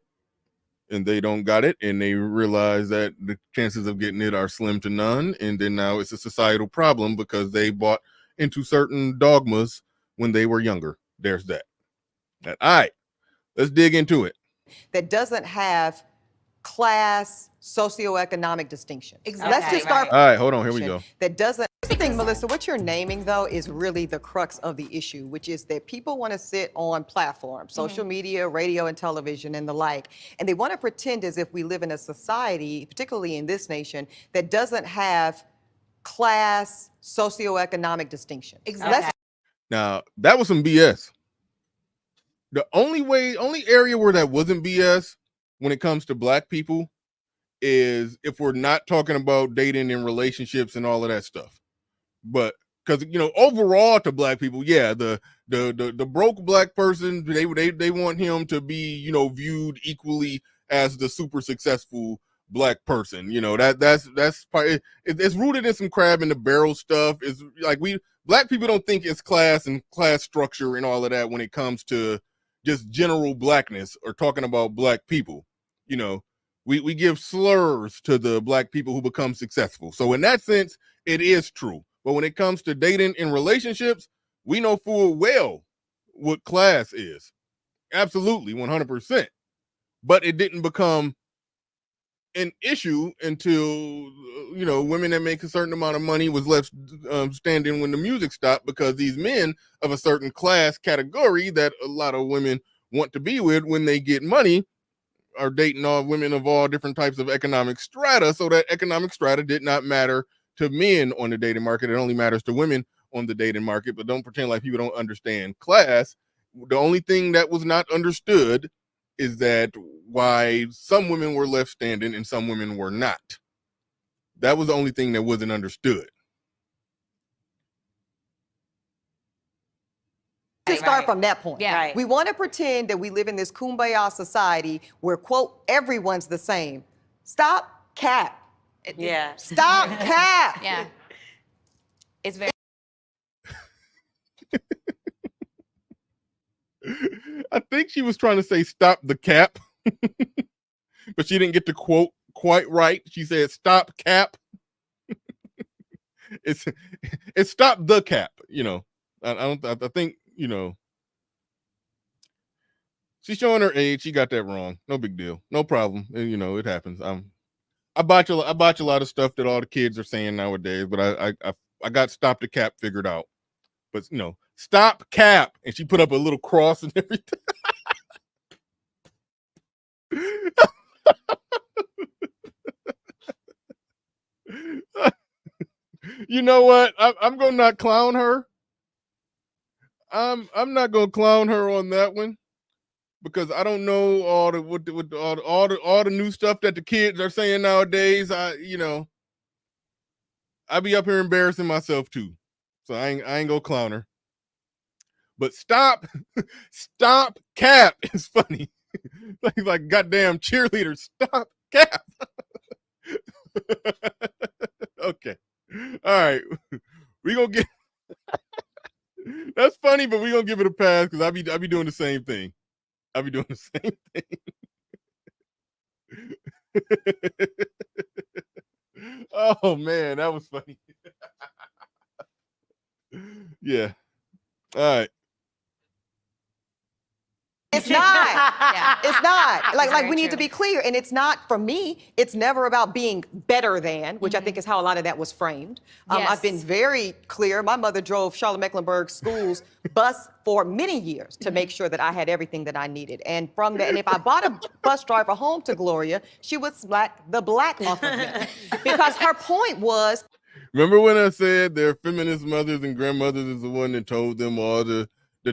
And they don't got it, and they realize that the chances of getting it are slim to none, and then now it's a societal problem because they bought into certain dogmas when they were younger. There's that. All right, let's dig into it. That doesn't have class, socioeconomic distinction. Exactly. Let's just start. All right, hold on. Here we go. That doesn't. Here's the thing, Melissa. What you're naming, though, is really the crux of the issue, which is that people want to sit on platforms, social media, radio, and television, and the like, and they want to pretend as if we live in a society, particularly in this nation, that doesn't have class, socioeconomic distinction. Exactly. Now, that was some BS. The only area where that wasn't BS when it comes to black people is if we're not talking about dating and relationships and all of that stuff. But because overall to black people, the broke black person, they want him to be viewed equally as the super successful black person. That's part. It's rooted in some crab in the barrel stuff. It's like black people don't think it's class and class structure and all of that when it comes to just general blackness or talking about black people. We give slurs to the black people who become successful. So in that sense, it is true. But when it comes to dating and relationships, we know full well what class is. Absolutely, 100%. But it didn't become an issue until, women that make a certain amount of money was left standing when the music stopped, because these men of a certain class category that a lot of women want to be with when they get money are dating all women of all different types of economic strata, so that economic strata did not matter to men on the dating market. It only matters to women on the dating market. But don't pretend like people don't understand class. The only thing that was not understood is that why some women were left standing and some women were not. That was the only thing that wasn't understood. To start from that point. Yeah. We want to pretend that we live in this kumbaya society where, quote, everyone's the same. Stop cap. Yeah. Stop cap. Yeah. It's very. I think she was trying to say stop the cap, but she didn't get the quote quite right. She said stop cap. it's stop the cap, you know. I think, you know, she's showing her age. She got that wrong. No big deal. No problem. You know, it happens. I botch a lot of stuff that all the kids are saying nowadays, but I got stop the cap figured out. But you know, stop cap, and she put up a little cross and everything. You know what? I'm gonna not clown her. I'm not gonna clown her on that one because I don't know all the new stuff that the kids are saying nowadays. I be up here embarrassing myself too, so I ain't gonna clown her. But stop cap is funny. like goddamn cheerleader. Stop cap. Okay. All right. We gonna get that's funny, but we gonna give it a pass because I be doing the same thing. I be doing the same thing. Oh man, that was funny. Yeah. All right. It's not. Yeah. It's not. Like very we need to true. be clear. And it's not, for me, it's never about being better than, which I think is how a lot of that was framed. I've been Yes. very clear. My mother drove Charlotte-Mecklenburg Schools bus for many years to make sure that I had everything that I needed. And from that, and if I bought a bus driver home to Gloria, she would slack the black off of me. Because her point was, Remember when I said their feminist mothers and grandmothers is the one that told them all the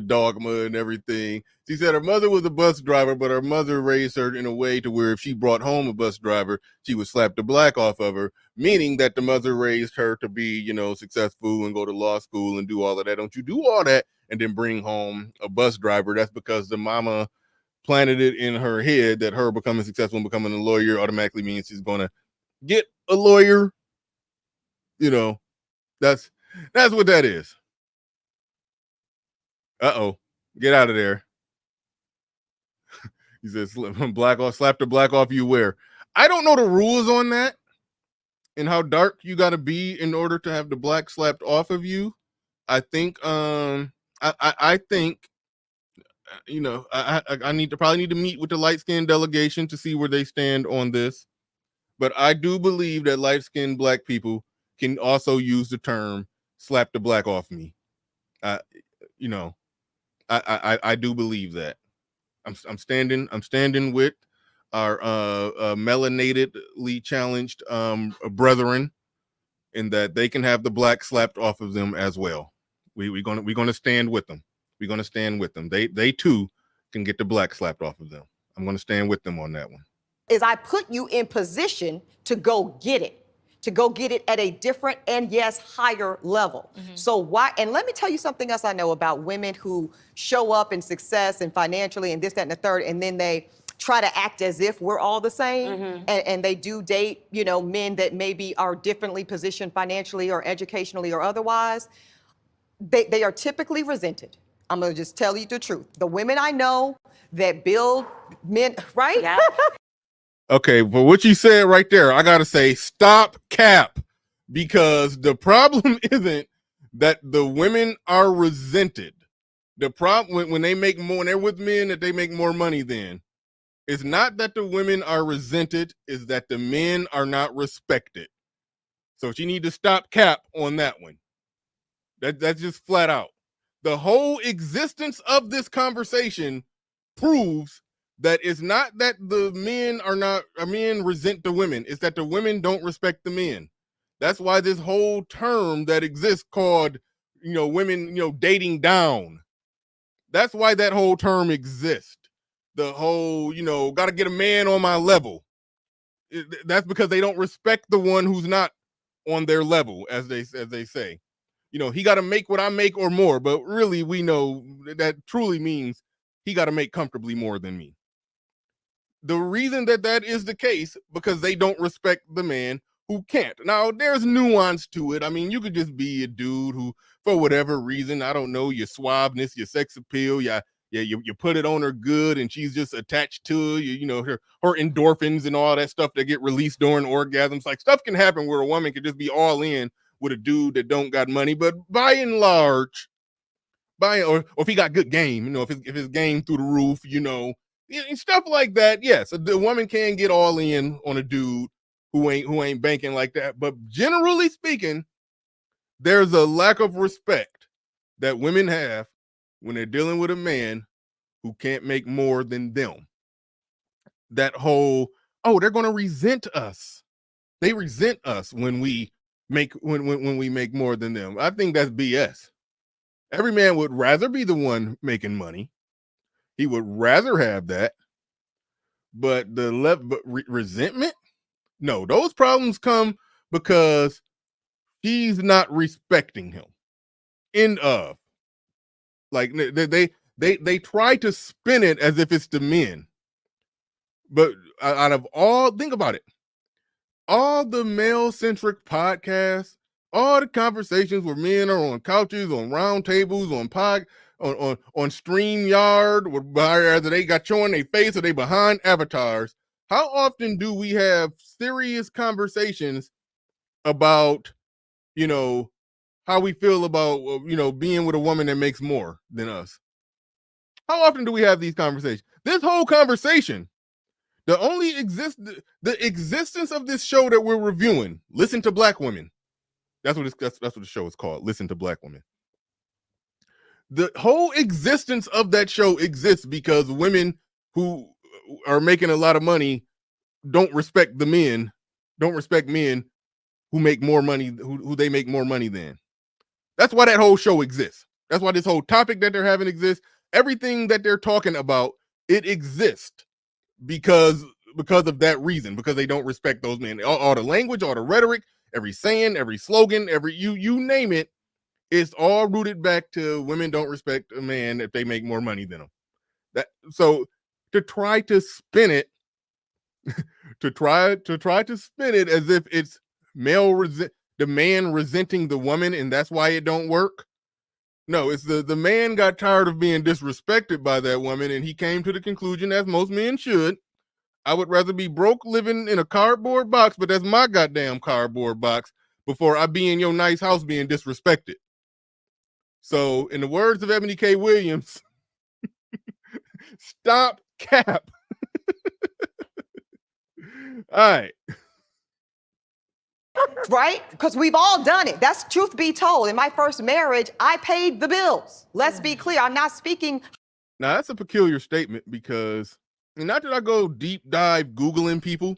dogma and everything? She said her mother was a bus driver, but her mother raised her in a way to where if she brought home a bus driver, she would slap the black off of her, meaning that the mother raised her to be, you know, successful and go to law school and do all of that. Don't you do all that and then bring home a bus driver? That's because the mama planted it in her head that her becoming successful and becoming a lawyer automatically means she's going to get a lawyer. You know, that's what that is. Uh-oh. Get out of there. He says, slap the black off you where? I don't know the rules on that and how dark you got to be in order to have the black slapped off of you. I think, I think, you know, I probably need to meet with the light-skinned delegation to see where they stand on this. But I do believe that light-skinned black people can also use the term slap the black off me. You know, I do believe that. I'm standing with our melanatedly challenged brethren in that they can have the black slapped off of them as well. We're gonna stand with them. We're gonna stand with them. They too can get the black slapped off of them. I'm gonna stand with them on that one. is I put you in position to go get it. To go get it at a different and yes, higher level. So why, and let me tell you something else I know about women who show up in success and financially and this, that, and the third, and then they try to act as if we're all the same, and they do date, you know, men that maybe are differently positioned financially or educationally or otherwise. They are typically resented. I'm gonna just tell you the truth. The women I know that build men, right? Yeah. Okay, but what you said right there, I gotta say, stop cap, because the problem isn't that the women are resented. The problem when they make more, when they're with men that they make more money than, it's not that the women are resented, is that the men are not respected. So she need to stop cap on that one. That's just flat out. The whole existence of this conversation proves that it's not that the men resent the women. It's that the women don't respect the men. That's why this whole term that exists called, women, dating down. That's why that whole term exists. The whole, got to get a man on my level. That's because they don't respect the one who's not on their level, as they say. He got to make what I make or more, but really we know that truly means he got to make comfortably more than me. The reason that is the case, because they don't respect the man who can't. Now, there's nuance to it. I mean, you could just be a dude who, for whatever reason, I don't know, your suaveness, your sex appeal, you put it on her good and she's just attached to you, her endorphins and all that stuff that get released during orgasms. Like, stuff can happen where a woman could just be all in with a dude that don't got money, but by and large, or if he got good game, if his game through the roof, stuff like that. Yes, the woman can get all in on a dude who ain't banking like that. But generally speaking, there's a lack of respect that women have when they're dealing with a man who can't make more than them. That whole, they're going to resent us. They resent us when we make when we make more than them. I think that's BS. Every man would rather be the one making money. He would rather have that. But resentment? No, those problems come because he's not respecting him. End of. Like, they try to spin it as if it's the men. But out of all, think about it. All the male-centric podcasts, all the conversations where men are on couches, on round tables, on StreamYard, where they got showing their face or they behind avatars. How often do we have serious conversations about, how we feel about, being with a woman that makes more than us? How often do we have these conversations? This whole conversation, the existence of this show that we're reviewing, Listen to Black Women. That's what the show is called, Listen to Black Women. The whole existence of that show exists because women who are making a lot of money don't respect men who make more money, who they make more money than. That's why that whole show exists. That's why this whole topic that they're having exists. Everything that they're talking about, it exists because of that reason, because they don't respect those men. All the language, all the rhetoric, every saying, every slogan, you name it, it's all rooted back to women don't respect a man if they make more money than them. So to try to spin it, to try to spin it as if it's the man resenting the woman and that's why it don't work. No, it's the man got tired of being disrespected by that woman and he came to the conclusion, as most men should, I would rather be broke living in a cardboard box, but that's my goddamn cardboard box, before I be in your nice house being disrespected. So, in the words of Eboni K. Williams, stop cap. All right. Right? Because we've all done it. That's truth be told. In my first marriage, I paid the bills. Let's be clear. I'm not speaking. Now, that's a peculiar statement because, not that I go deep dive Googling people.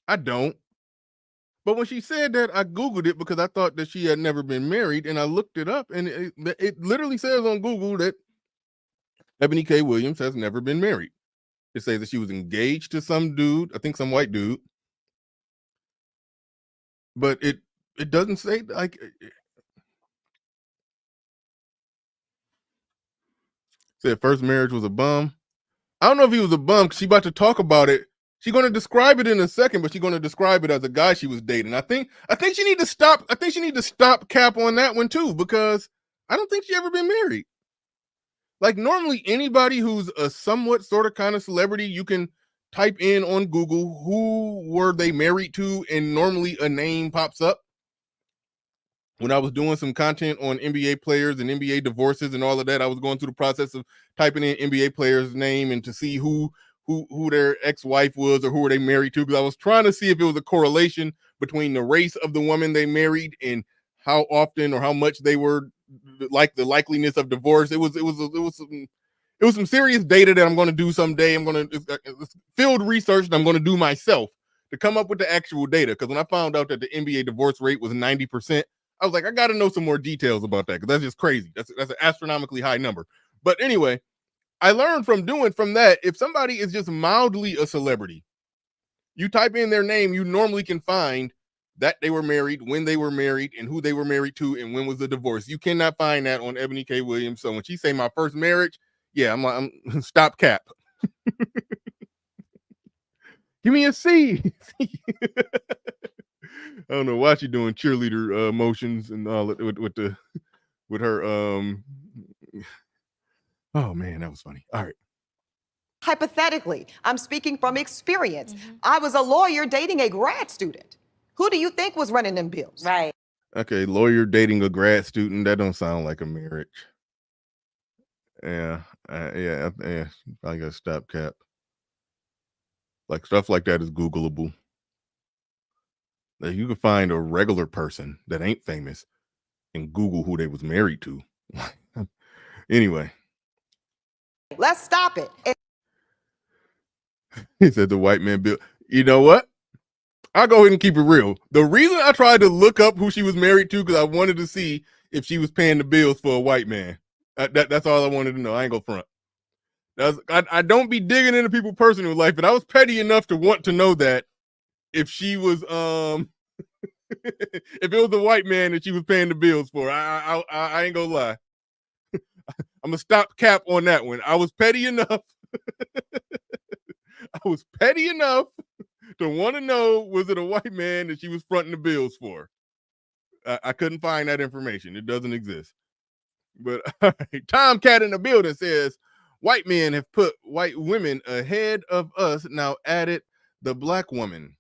I don't. But when she said that, I Googled it because I thought that she had never been married, and I looked it up, and it literally says on Google that Eboni K. Williams has never been married. It says that she was engaged to some dude, I think some white dude. But it doesn't say, like, said first marriage was a bum. I don't know if he was a bum because she about to talk about it. She's going to describe it in a second, but she's going to describe it as a guy she was dating. I think she need to stop. I think she need to stop cap on that one too, because I don't think she ever been married. Like, normally anybody who's a somewhat sort of kind of celebrity, you can type in on Google who were they married to, and normally a name pops up. When I was doing some content on NBA players and NBA divorces and all of that, I was going through the process of typing in NBA players' name and to see who their ex-wife was or who were they married to, because I was trying to see if it was a correlation between the race of the woman they married and how often or how much they were, like, the likeliness of divorce. It was it was some serious data that I'm going to do someday. It's field research that I'm going to do myself to come up with the actual data. Because when I found out that the NBA divorce rate was 90%, I was like, I got to know some more details about that because that's just crazy. That's an astronomically high number. But anyway, I learned from that, if somebody is just mildly a celebrity, you type in their name, you normally can find that they were married, when they were married, and who they were married to, and when was the divorce. You cannot find that on Eboni K. Williams. So when she say my first marriage, yeah, I'm stop cap. Give me a C. I don't know why she doing cheerleader motions and all with her. Oh man, that was funny. All right. Hypothetically, I'm speaking from experience. I was a lawyer dating a grad student. Who do you think was running them bills? Right. Okay, lawyer dating a grad student. That don't sound like a marriage. Yeah. Probably got to stop cap. Like stuff like that is Googleable. Like you can find a regular person that ain't famous and Google who they was married to. Anyway. Let's stop it. He said the white man bill. You know what? I'll go ahead and keep it real. The reason I tried to look up who she was married to because I wanted to see if she was paying the bills for a white man. That's all I wanted to know. I ain't gonna front. I don't be digging into people's personal life, but I was petty enough to want to know that if she was if it was a white man that she was paying the bills for. I ain't gonna lie. I'm gonna stop cap on that one. I was petty enough. I was petty enough to want to know, was it a white man that she was fronting the bills for? I couldn't find that information. It doesn't exist. But all right, Tomcat in the building says, white men have put white women ahead of us, now added the black woman.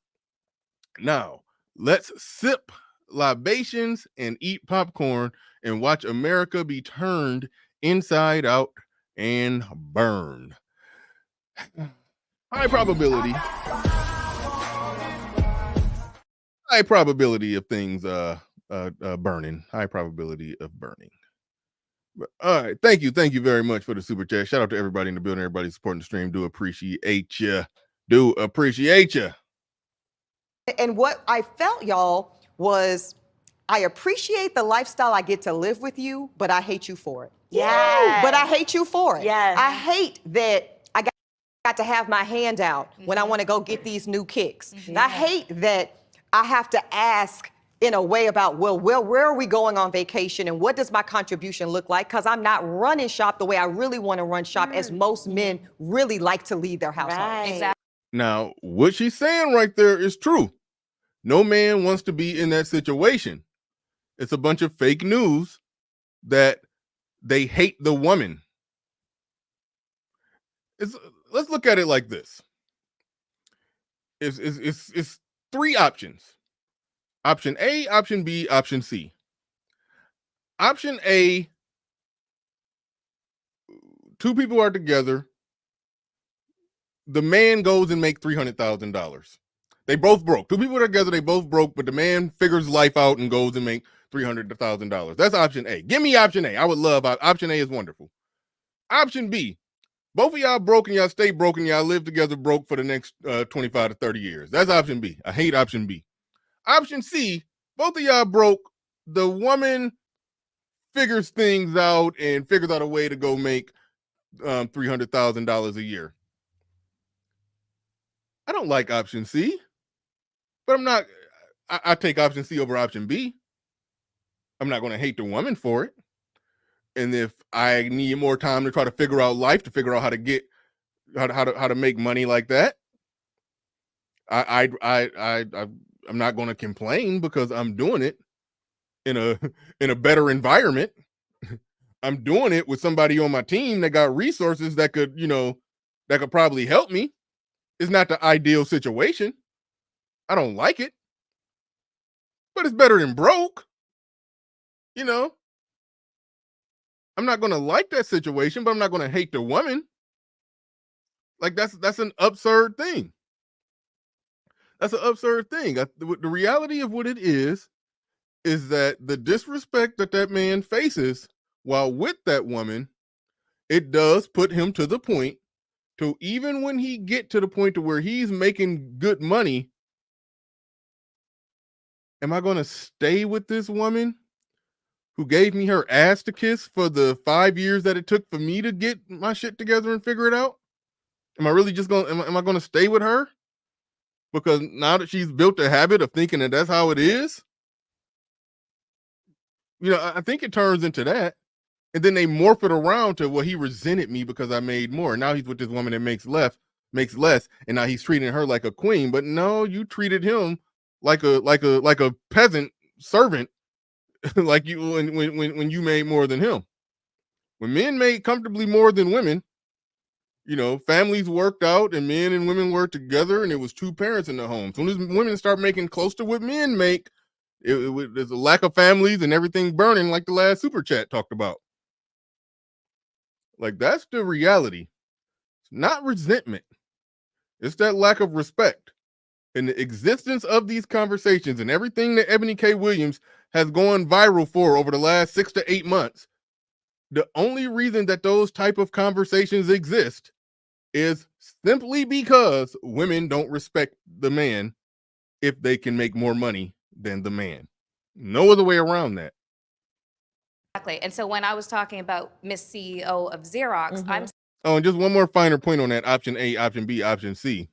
Now, let's sip libations and eat popcorn and watch America be turned inside out and burned. High probability of things burning. High probability of burning. But, all right, thank you very much for the super chat. Shout out to everybody in the building, everybody supporting the stream. Do appreciate you. And what I felt, y'all, was I appreciate the lifestyle I get to live with you, but I hate you for it. Yeah. But I hate you for it. Yes. I hate that I got to have my hand out when I want to go get these new kicks. I hate that I have to ask in a way about, well, where are we going on vacation and what does my contribution look like? Because I'm not running shop the way I really want to run shop, as most men really like to lead their household. Right. Exactly. Now, what she's saying right there is true. No man wants to be in that situation. It's a bunch of fake news that they hate the woman. Let's look at it like this. It's three options. Option A, option B, option C. Option A, two people are together. The man goes and make $300,000. They both broke. Two people are together, they both broke, but the man figures life out and goes and make $300,000. That's option A. Give me option A. I would love option A is wonderful. Option B, both of y'all broke and y'all stay broke and y'all live together broke for the next 25 to 30 years. That's option B. I hate option B. Option C, both of y'all broke. The woman figures things out and figures out a way to go make $300,000 a year. I don't like option C, but I take option C over option B. I'm not going to hate the woman for it. And if I need more time to try to figure out life, to figure out how to get, how to make money like that, I'm not going to complain because I'm doing it in a better environment. I'm doing it with somebody on my team that got resources that could probably help me. It's not the ideal situation. I don't like it, but it's better than broke. I'm not going to like that situation, but I'm not going to hate the woman. Like that's an absurd thing. That's an absurd thing. The reality of what it is that the disrespect that man faces while with that woman it does put him to the point to, even when he get to the point to where he's making good money, am I going to stay with this woman who gave me her ass to kiss for the 5 years that it took for me to get my shit together and figure it out? Am I really just going to, am I going to stay with her? Because now that she's built a habit of thinking that that's how it is, I think it turns into that. And then they morph it around to, well, he resented me because I made more. Now he's with this woman that makes less, and now he's treating her like a queen. But no, you treated him like a peasant servant, like you when you made more than him. When men made comfortably more than women, families worked out and men and women worked together, and it was two parents in the home. As soon as women start making close to what men make, there's a lack of families and everything burning, like the last super chat talked about. Like, that's the reality. It's not resentment. It's that lack of respect. And the existence of these conversations and everything that Eboni K. Williams has gone viral for over the last 6 to 8 months, the only reason that those type of conversations exist is simply because women don't respect the man if they can make more money than the man. No other way around that. Exactly. And so when I was talking about Miss CEO of Xerox, I'm Oh, and just one more finer point on that: option A, option B, option C.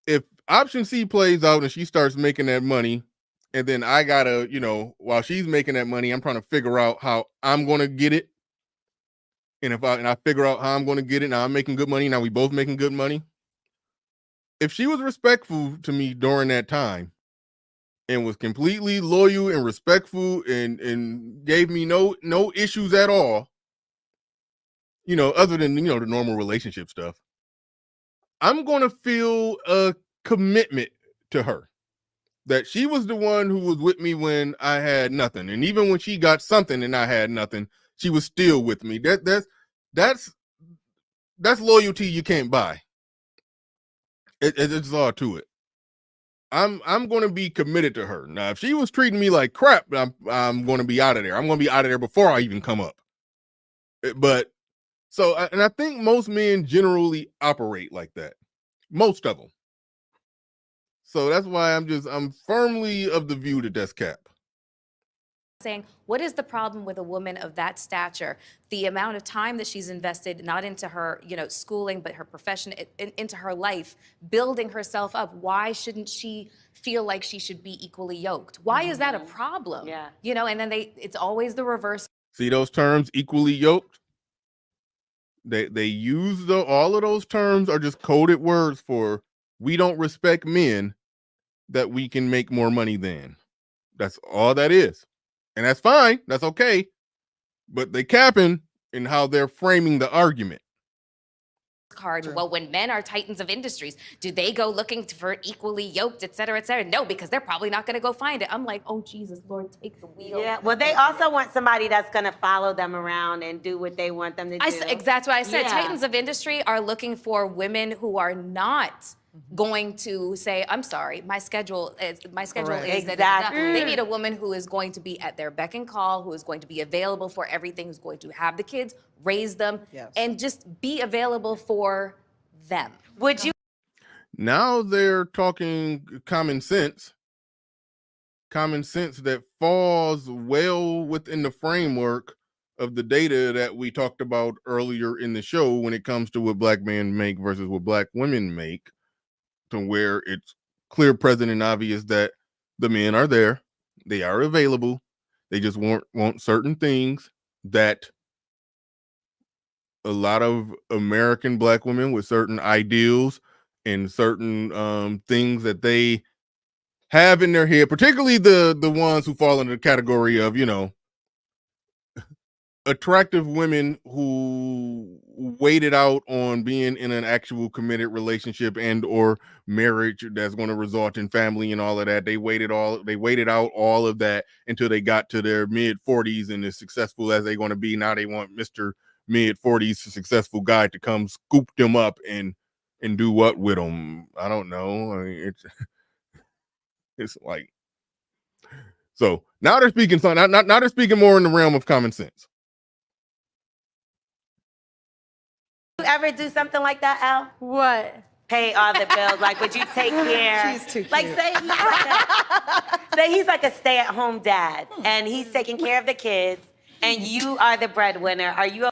If option C plays out and she starts making that money, and then I gotta, while she's making that money, I'm trying to figure out how I'm gonna get it. And if I figure out how I'm gonna get it, now I'm making good money. Now we both making good money. If she was respectful to me during that time and was completely loyal and respectful and gave me no issues at all, other than the normal relationship stuff, I'm gonna feel a commitment to her, that she was the one who was with me when I had nothing, and even when she got something and I had nothing, she was still with me. That's loyalty you can't buy. It's all to it. I'm going to be committed to her. Now, if she was treating me like crap, I'm going to be out of there. I'm going to be out of there before I even come up. But and I think most men generally operate like that. Most of them. So that's why I'm firmly of the view that that's cap. saying, what is the problem with a woman of that stature? The amount of time that she's invested, not into her, schooling, but her profession, into her life, building herself up. Why shouldn't she feel like she should be equally yoked? Why is that a problem? Yeah. And then it's always the reverse. See those terms, equally yoked? They use all of those terms are just coded words for, we don't respect men that we can make more money than. That's all that is. And that's fine. That's okay. But they capping in how they're framing the argument. Card. Well, when men are titans of industries, do they go looking for equally yoked, et cetera, et cetera? No, because they're probably not going to go find it. I'm like, oh, Jesus, Lord, take the wheel. Yeah, well, they also want somebody that's going to follow them around and do what they want them to do. That's what I said. Yeah. Titans of industry are looking for women who are not going to say, I'm sorry, my schedule is Exactly. that. They need a woman who is going to be at their beck and call, who is going to be available for everything, who's going to have the kids, raise them, and just be available for them. Would you? Now they're talking common sense that falls well within the framework of the data that we talked about earlier in the show when it comes to what black men make versus what black women make, to where it's clear, present, and obvious that the men are there, they are available, they just want certain things that a lot of American black women with certain ideals and certain things that they have in their head, particularly the ones who fall into the category of, attractive women who waited out on being in an actual committed relationship and or marriage that's going to result in family and all of that. They waited out all of that until they got to their mid 40s, and as successful as they're going to be, now they want Mr. mid 40s successful guy to come scoop them up and do what with them? I don't know. I mean, it's like, so now they're speaking now they're speaking more in the realm of common sense. ever do something like that, Al? What? Pay all the bills. Like, would you take care? She's too cute. Like, say he's like a stay-at-home dad, and he's taking care of the kids, and you are the breadwinner. Are you?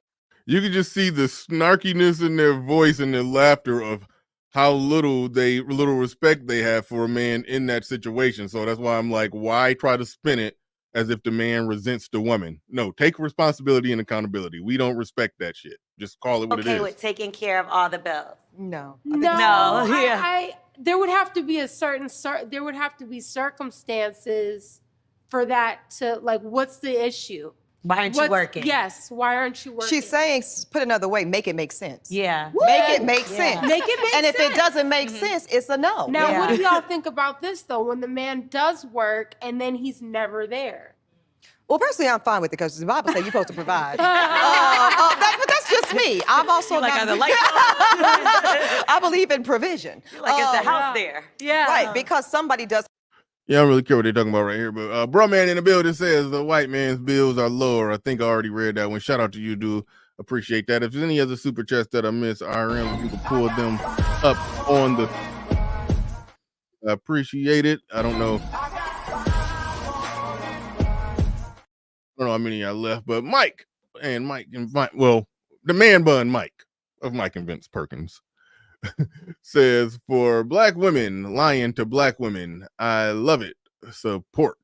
You can just see the snarkiness in their voice and their laughter of how little respect they have for a man in that situation. So that's why I'm like, why try to spin it as if the man resents the woman? No, take responsibility and accountability. We don't respect that shit. Just call it what it is. Okay with taking care of all the bills? No. There would have to be there would have to be circumstances for that to, like, what's the issue? Why aren't you working? Yes, why aren't you working? She's saying, put another way, make it make sense. Yeah. Make it make sense. Make it make sense. And if it doesn't make sense, it's a no. Now, what do y'all think about this, though, when the man does work and then he's never there? Well, personally, I'm fine with it because the Bible says you're supposed to provide. But that's just me. I'm also like not, the lights I believe in provision. Like, is the house there? Yeah. Right, because somebody does. Yeah, I don't really care what they're talking about right here, but bro man in the building says the white man's bills are lower. I think I already read that one. Shout out to you, dude. Appreciate that. If there's any other super chats that I missed, RM, you can pull them up on the. I appreciate it. I don't know how many I left, but Mike, well, the man bun Mike of Mike and Vince Perkins says, for black women lying to black women, I love it. Support.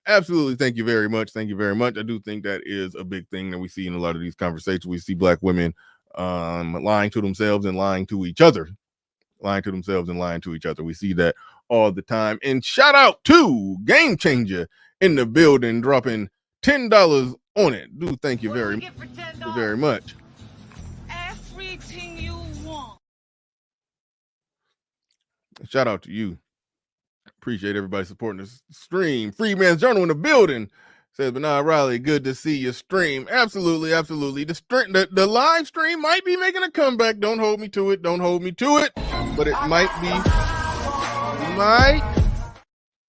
Absolutely. Thank you very much. Thank you very much. I do think that is a big thing that we see in a lot of these conversations. We see black women lying to themselves and lying to each other. Lying to themselves and lying to each other. We see that all the time. And shout out to Game Changer in the building, dropping $10 on it. Do thank you very much. Everything you want. Shout out to you. Appreciate everybody supporting this stream. Freeman's Journal in the building says, Bernard Riley, good to see you stream. Absolutely, absolutely. The live stream might be making a comeback. Don't hold me to it. But it might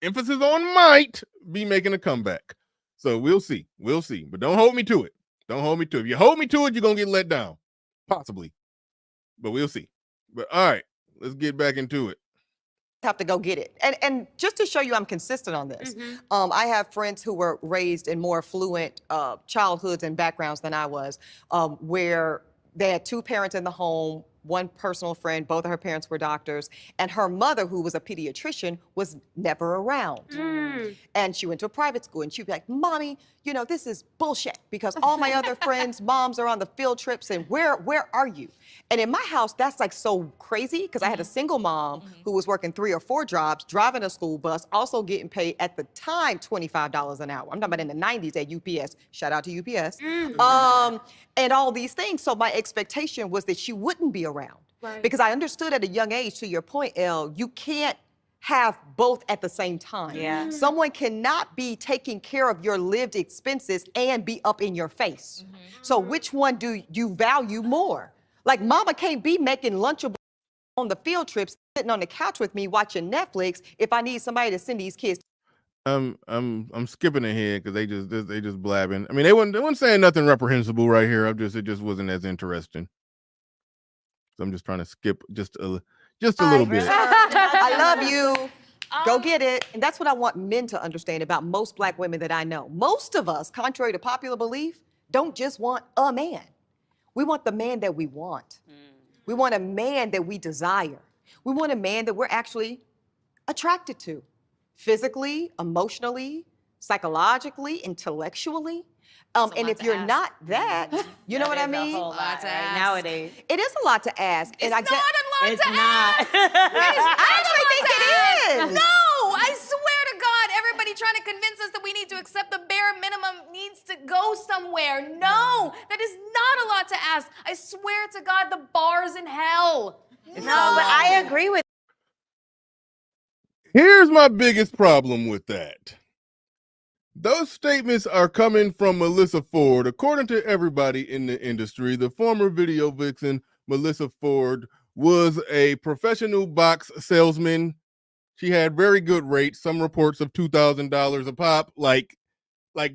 emphasis on might be making a comeback. So we'll see. But don't hold me to it. If you hold me to it, you're going to get let down. Possibly. But we'll see. But all right, let's get back into it. Have to go get it. And just to show you I'm consistent on this, I have friends who were raised in more affluent childhoods and backgrounds than I was, where they had two parents in the home, one personal friend, both of her parents were doctors, and her mother, who was a pediatrician, was never around. And she went to a private school, and she'd be like, Mommy, you know, this is bullshit, because all my other friends' moms are on the field trips, and where are you? And in my house, that's like so crazy, because I had a single mom who was working 3 or 4 jobs, driving a school bus, also getting paid at the time $25 an hour. I'm talking about in the 90s at UPS. Shout out to UPS. And all these things. So my expectation was that she wouldn't be around. Right. Because I understood at a young age, to your point, Elle, you can't have both at the same time. Yeah. Someone cannot be taking care of your lived expenses and be up in your face. So which one do you value more? Like, mama can't be making Lunchables on the field trips, sitting on the couch with me watching Netflix if I need somebody to send these kids. I'm skipping ahead because they just blabbing. I mean, they weren't saying nothing reprehensible right here. it just wasn't as interesting. So I'm just trying to skip just a little bit. I love you. Go get it. And that's what I want men to understand about most black women that I know. Most of us, contrary to popular belief, don't just want a man. We want the man that we want. We want a man that we desire. We want a man that we're actually attracted to. Physically, emotionally, psychologically, intellectually. And if you're not that, you know what I mean? A whole lot nowadays. It is a lot to ask. It's not a lot to ask. I actually think it is. No, I swear to God, everybody trying to convince us that we need to accept the bare minimum needs to go somewhere. No, that is not a lot to ask. I swear to God, the bar's in hell. No, but I agree with. Here's my biggest problem with that. Those statements are coming from Melissa Ford. According to everybody in the industry, the former video vixen, Melissa Ford, was a professional box salesman. She had very good rates, some reports of $2,000 a pop. Like,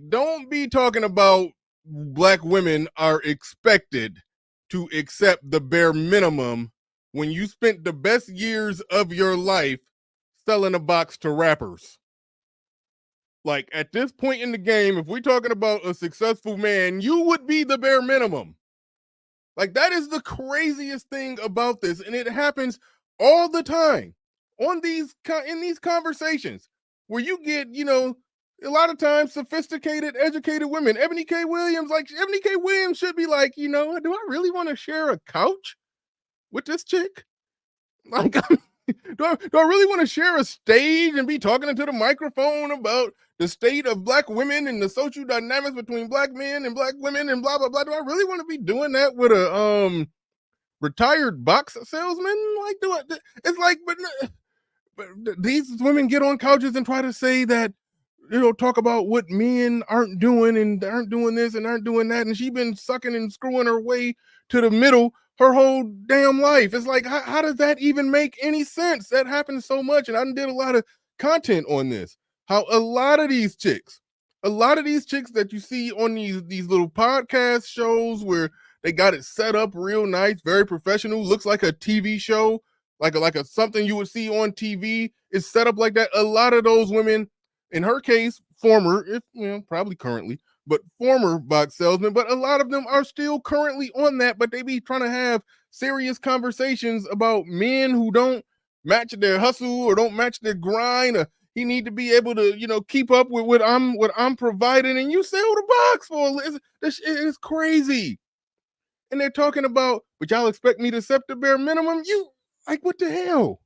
don't be talking about black women are expected to accept the bare minimum when you spent the best years of your life selling a box to rappers. Like, at this point in the game, if we're talking about a successful man, you would be the bare minimum. Like, that is the craziest thing about this, and it happens all the time in these conversations where you get, a lot of times sophisticated, educated women. Eboni K. Williams should be like, do I really want to share a couch with this chick? Like, do I really want to share a stage and be talking into the microphone about the state of black women and the social dynamics between black men and black women and blah, blah, blah? Do I really want to be doing that with a retired box salesman? Like, it's like, but these women get on couches and try to say that, talk about what men aren't doing and aren't doing this and aren't doing that. And she's been sucking and screwing her way to the middle her whole damn life. It's like, how does that even make any sense? That happens so much. And I did a lot of content on this. How a lot of these chicks that you see on these little podcast shows where they got it set up real nice, very professional, looks like a TV show, like a something you would see on TV is set up like that. A lot of those women, in her case, former, probably currently, but former box salesmen, but a lot of them are still currently on that, but they be trying to have serious conversations about men who don't match their hustle or don't match their grind, or he need to be able to, keep up with what I'm providing, and you sell the box for it's crazy. And they're talking about, but y'all expect me to accept the bare minimum? You, like, what the hell?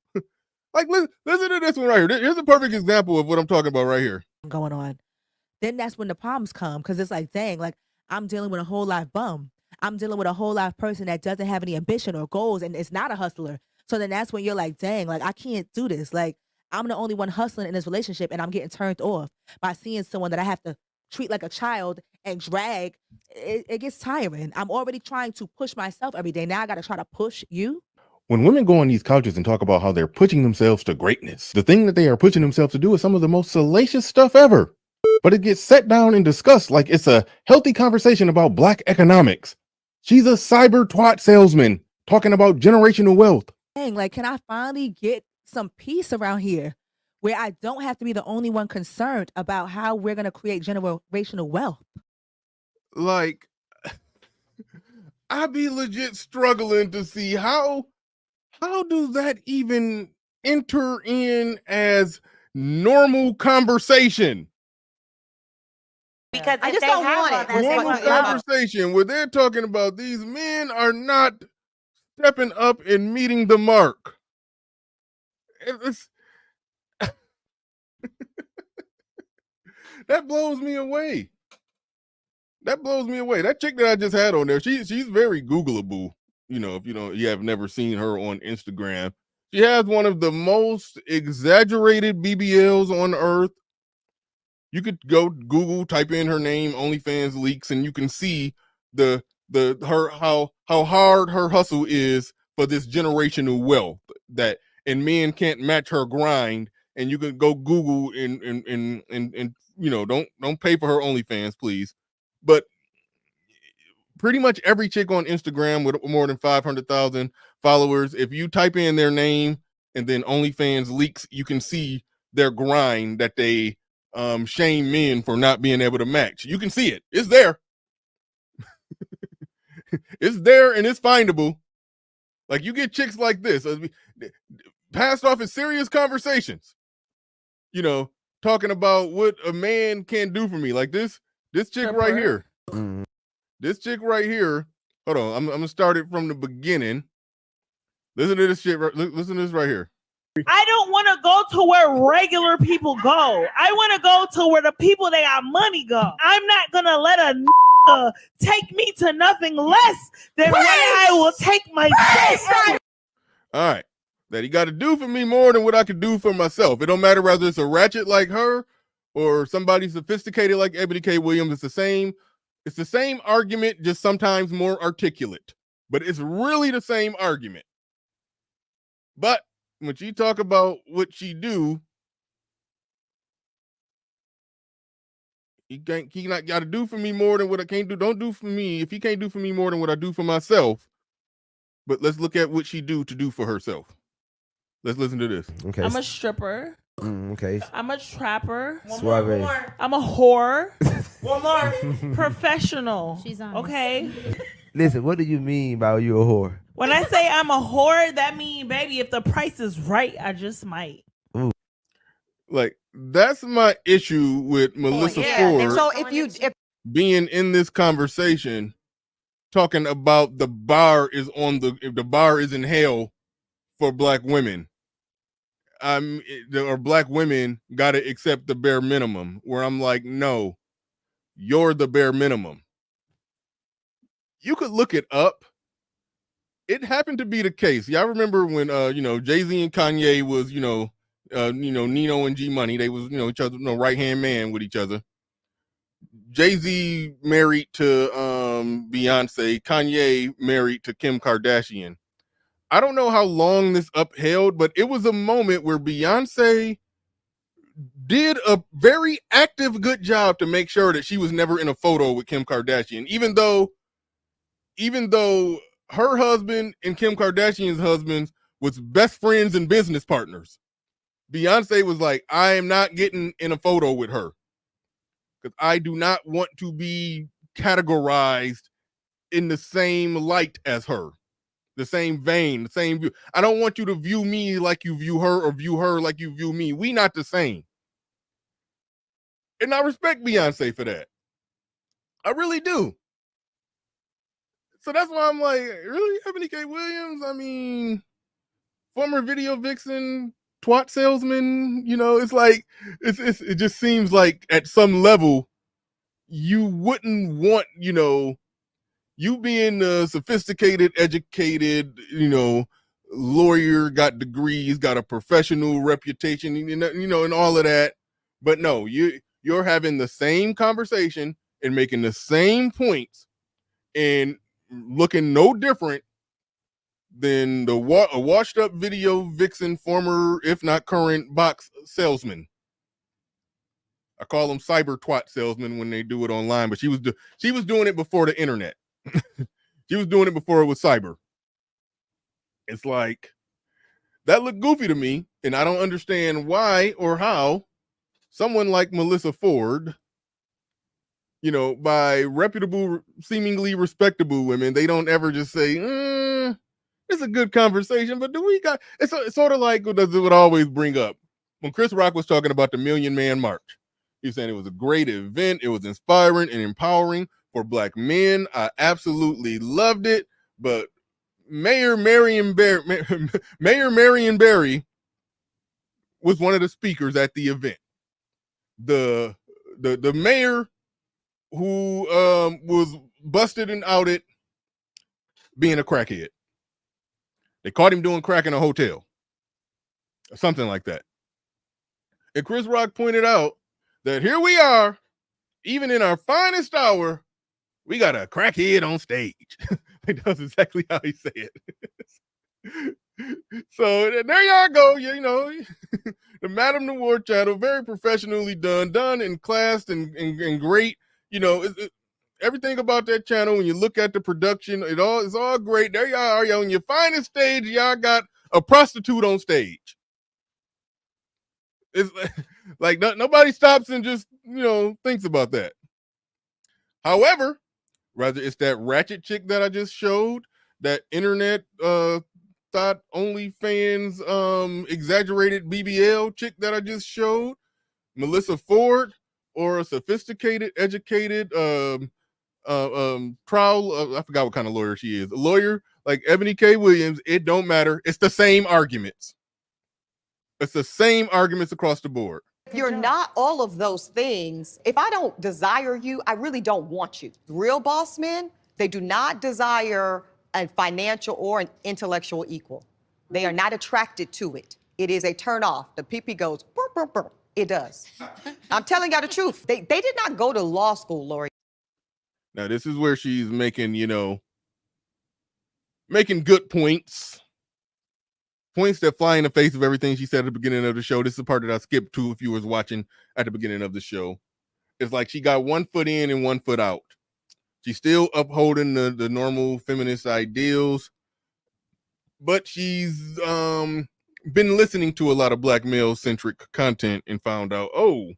Like, listen to this one right here. Here's a perfect example of what I'm talking about right here. Going on. Then that's when the problems come, because it's like, dang, like, I'm dealing with a whole life bum. I'm dealing with a whole life person that doesn't have any ambition or goals and is not a hustler. So then that's when you're like, dang, like, I can't do this. Like, I'm the only one hustling in this relationship, and I'm getting turned off by seeing someone that I have to treat like a child and drag. It gets tiring. I'm already trying to push myself every day. Now I got to try to push you. When women go on these couches and talk about how they're pushing themselves to greatness, the thing that they are pushing themselves to do is some of the most salacious stuff ever. But it gets set down and discussed like it's a healthy conversation about black economics. She's a cyber twat salesman talking about generational wealth. Dang, like, can I finally get some peace around here where I don't have to be the only one concerned about how we're going to create generational wealth? Like, I be legit struggling to see how does that even enter in as normal conversation? Because I if just they don't have want all it. that, they Normal want love. conversation where they're talking about these men are not stepping up and meeting the mark. It's that blows me away. That chick that I just had on there, she's very Googleable. If you have never seen her on Instagram, she has one of the most exaggerated BBLs on earth. You could go Google, type in her name, OnlyFans leaks, and you can see how hard her hustle is for this generational wealth and men can't match her grind. And you can go Google and don't pay for her OnlyFans, please. But pretty much every chick on Instagram with more than 500,000 followers, if you type in their name and then OnlyFans leaks, you can see their grind that they shame men for not being able to match. You can see it. It's there. It's there and it's findable. Like, you get chicks like this passed off in serious conversations, talking about what a man can do for me. Like this chick right here. Mm-hmm. This chick right here. Hold on. I'm gonna start it from the beginning. Listen to this shit. Listen to this right here. I don't want to go to where regular people go. I want to go to where the people that got money go. I'm not gonna let a take me to nothing less than what I will take myself. All right. That he got to do for me more than what I could do for myself. It don't matter whether it's a ratchet like her or somebody sophisticated like Eboni K. Williams. It's the same argument, just sometimes more articulate. But it's really the same argument. But when she talk about what she do, he not got to do for me more than what I can't do. Don't do for me. If he can't do for me more than what I do for myself, But let's look at what she do for herself. Let's listen to this. Okay. I'm a stripper. Okay. I'm a trapper. Suave. I'm a whore. One more. Professional. She's honest. Okay. Listen, what do you mean by you a whore? When I say I'm a whore, that means, baby, if the price is right, I just might. Like, that's my issue with Melissa Ford. And so if being in this conversation, talking about the bar is in hell for black women. Or black women got to accept the bare minimum. Where I'm like, no, you're the bare minimum. You could look it up. It happened to be the case. Y'all remember when Jay-Z and Kanye was Nino and G Money. They was each other right hand man with each other. Jay-Z married to Beyonce. Kanye married to Kim Kardashian. I don't know how long this upheld, but it was a moment where Beyonce did a very active, good job to make sure that she was never in a photo with Kim Kardashian, even though her husband and Kim Kardashian's husband was best friends and business partners. Beyonce was like, I am not getting in a photo with her because I do not want to be categorized in the same light as her, the same vein, the same view. I don't want you to view me like you view her or view her like you view me. We not the same. And I respect Beyonce for that. I really do. So that's why I'm like, really, Eboni K. Williams? I mean, former video vixen, twat salesman, it's like, it just seems like at some level, you wouldn't want, you being a sophisticated, educated, lawyer, got degrees, got a professional reputation, and all of that. But no, you're having the same conversation and making the same points and looking no different than a washed up video vixen, former, if not current, box salesman. I call them cyber twat salesmen when they do it online, but she was doing it before the internet. She was doing it before it was cyber. It's like, that looked goofy to me, and I don't understand why or how someone like Melissa Ford, by reputable, seemingly respectable women, they don't ever just say, it's a good conversation, but it's sort of like what I always bring up. When Chris Rock was talking about the Million Man March, he was saying it was a great event, it was inspiring and empowering for black men. I absolutely loved it, but Mayor Marion Barry was one of the speakers at the event. The mayor who was busted and outed being a crackhead. They caught him doing crack in a hotel or something like that. And Chris Rock pointed out that here we are, even in our finest hour, we got a crackhead on stage. That's exactly how he said it. So there y'all go. The Madame Noir channel, very professionally done in class and great. Everything about that channel, when you look at the production, it's all great. There y'all are, on your finest stage. Y'all got a prostitute on stage. It's like nobody stops and just thinks about that. However, rather it's that ratchet chick that I just showed, that internet thought OnlyFans exaggerated BBL chick that I just showed, Melissa Ford, or a sophisticated, educated trial, I forgot what kind of lawyer she is, a lawyer like Eboni K. Williams, it don't matter. It's the same arguments. It's the same arguments across the board. If you're not all of those things, if I don't desire you, I really don't want you. Real boss men, they do not desire a financial or an intellectual equal. They are not attracted to it. It is a turn off. The pee-pee goes, burr, burr, burr. It does. I'm telling y'all the truth. They did not go to law school, Lori. Now, this is where she's making, making good points. Points that fly in the face of everything she said at the beginning of the show. This is the part that I skipped to if you was watching at the beginning of the show. It's like she got one foot in and one foot out. She's still upholding the normal feminist ideals. but she's been listening to a lot of black male-centric content and found out, oh,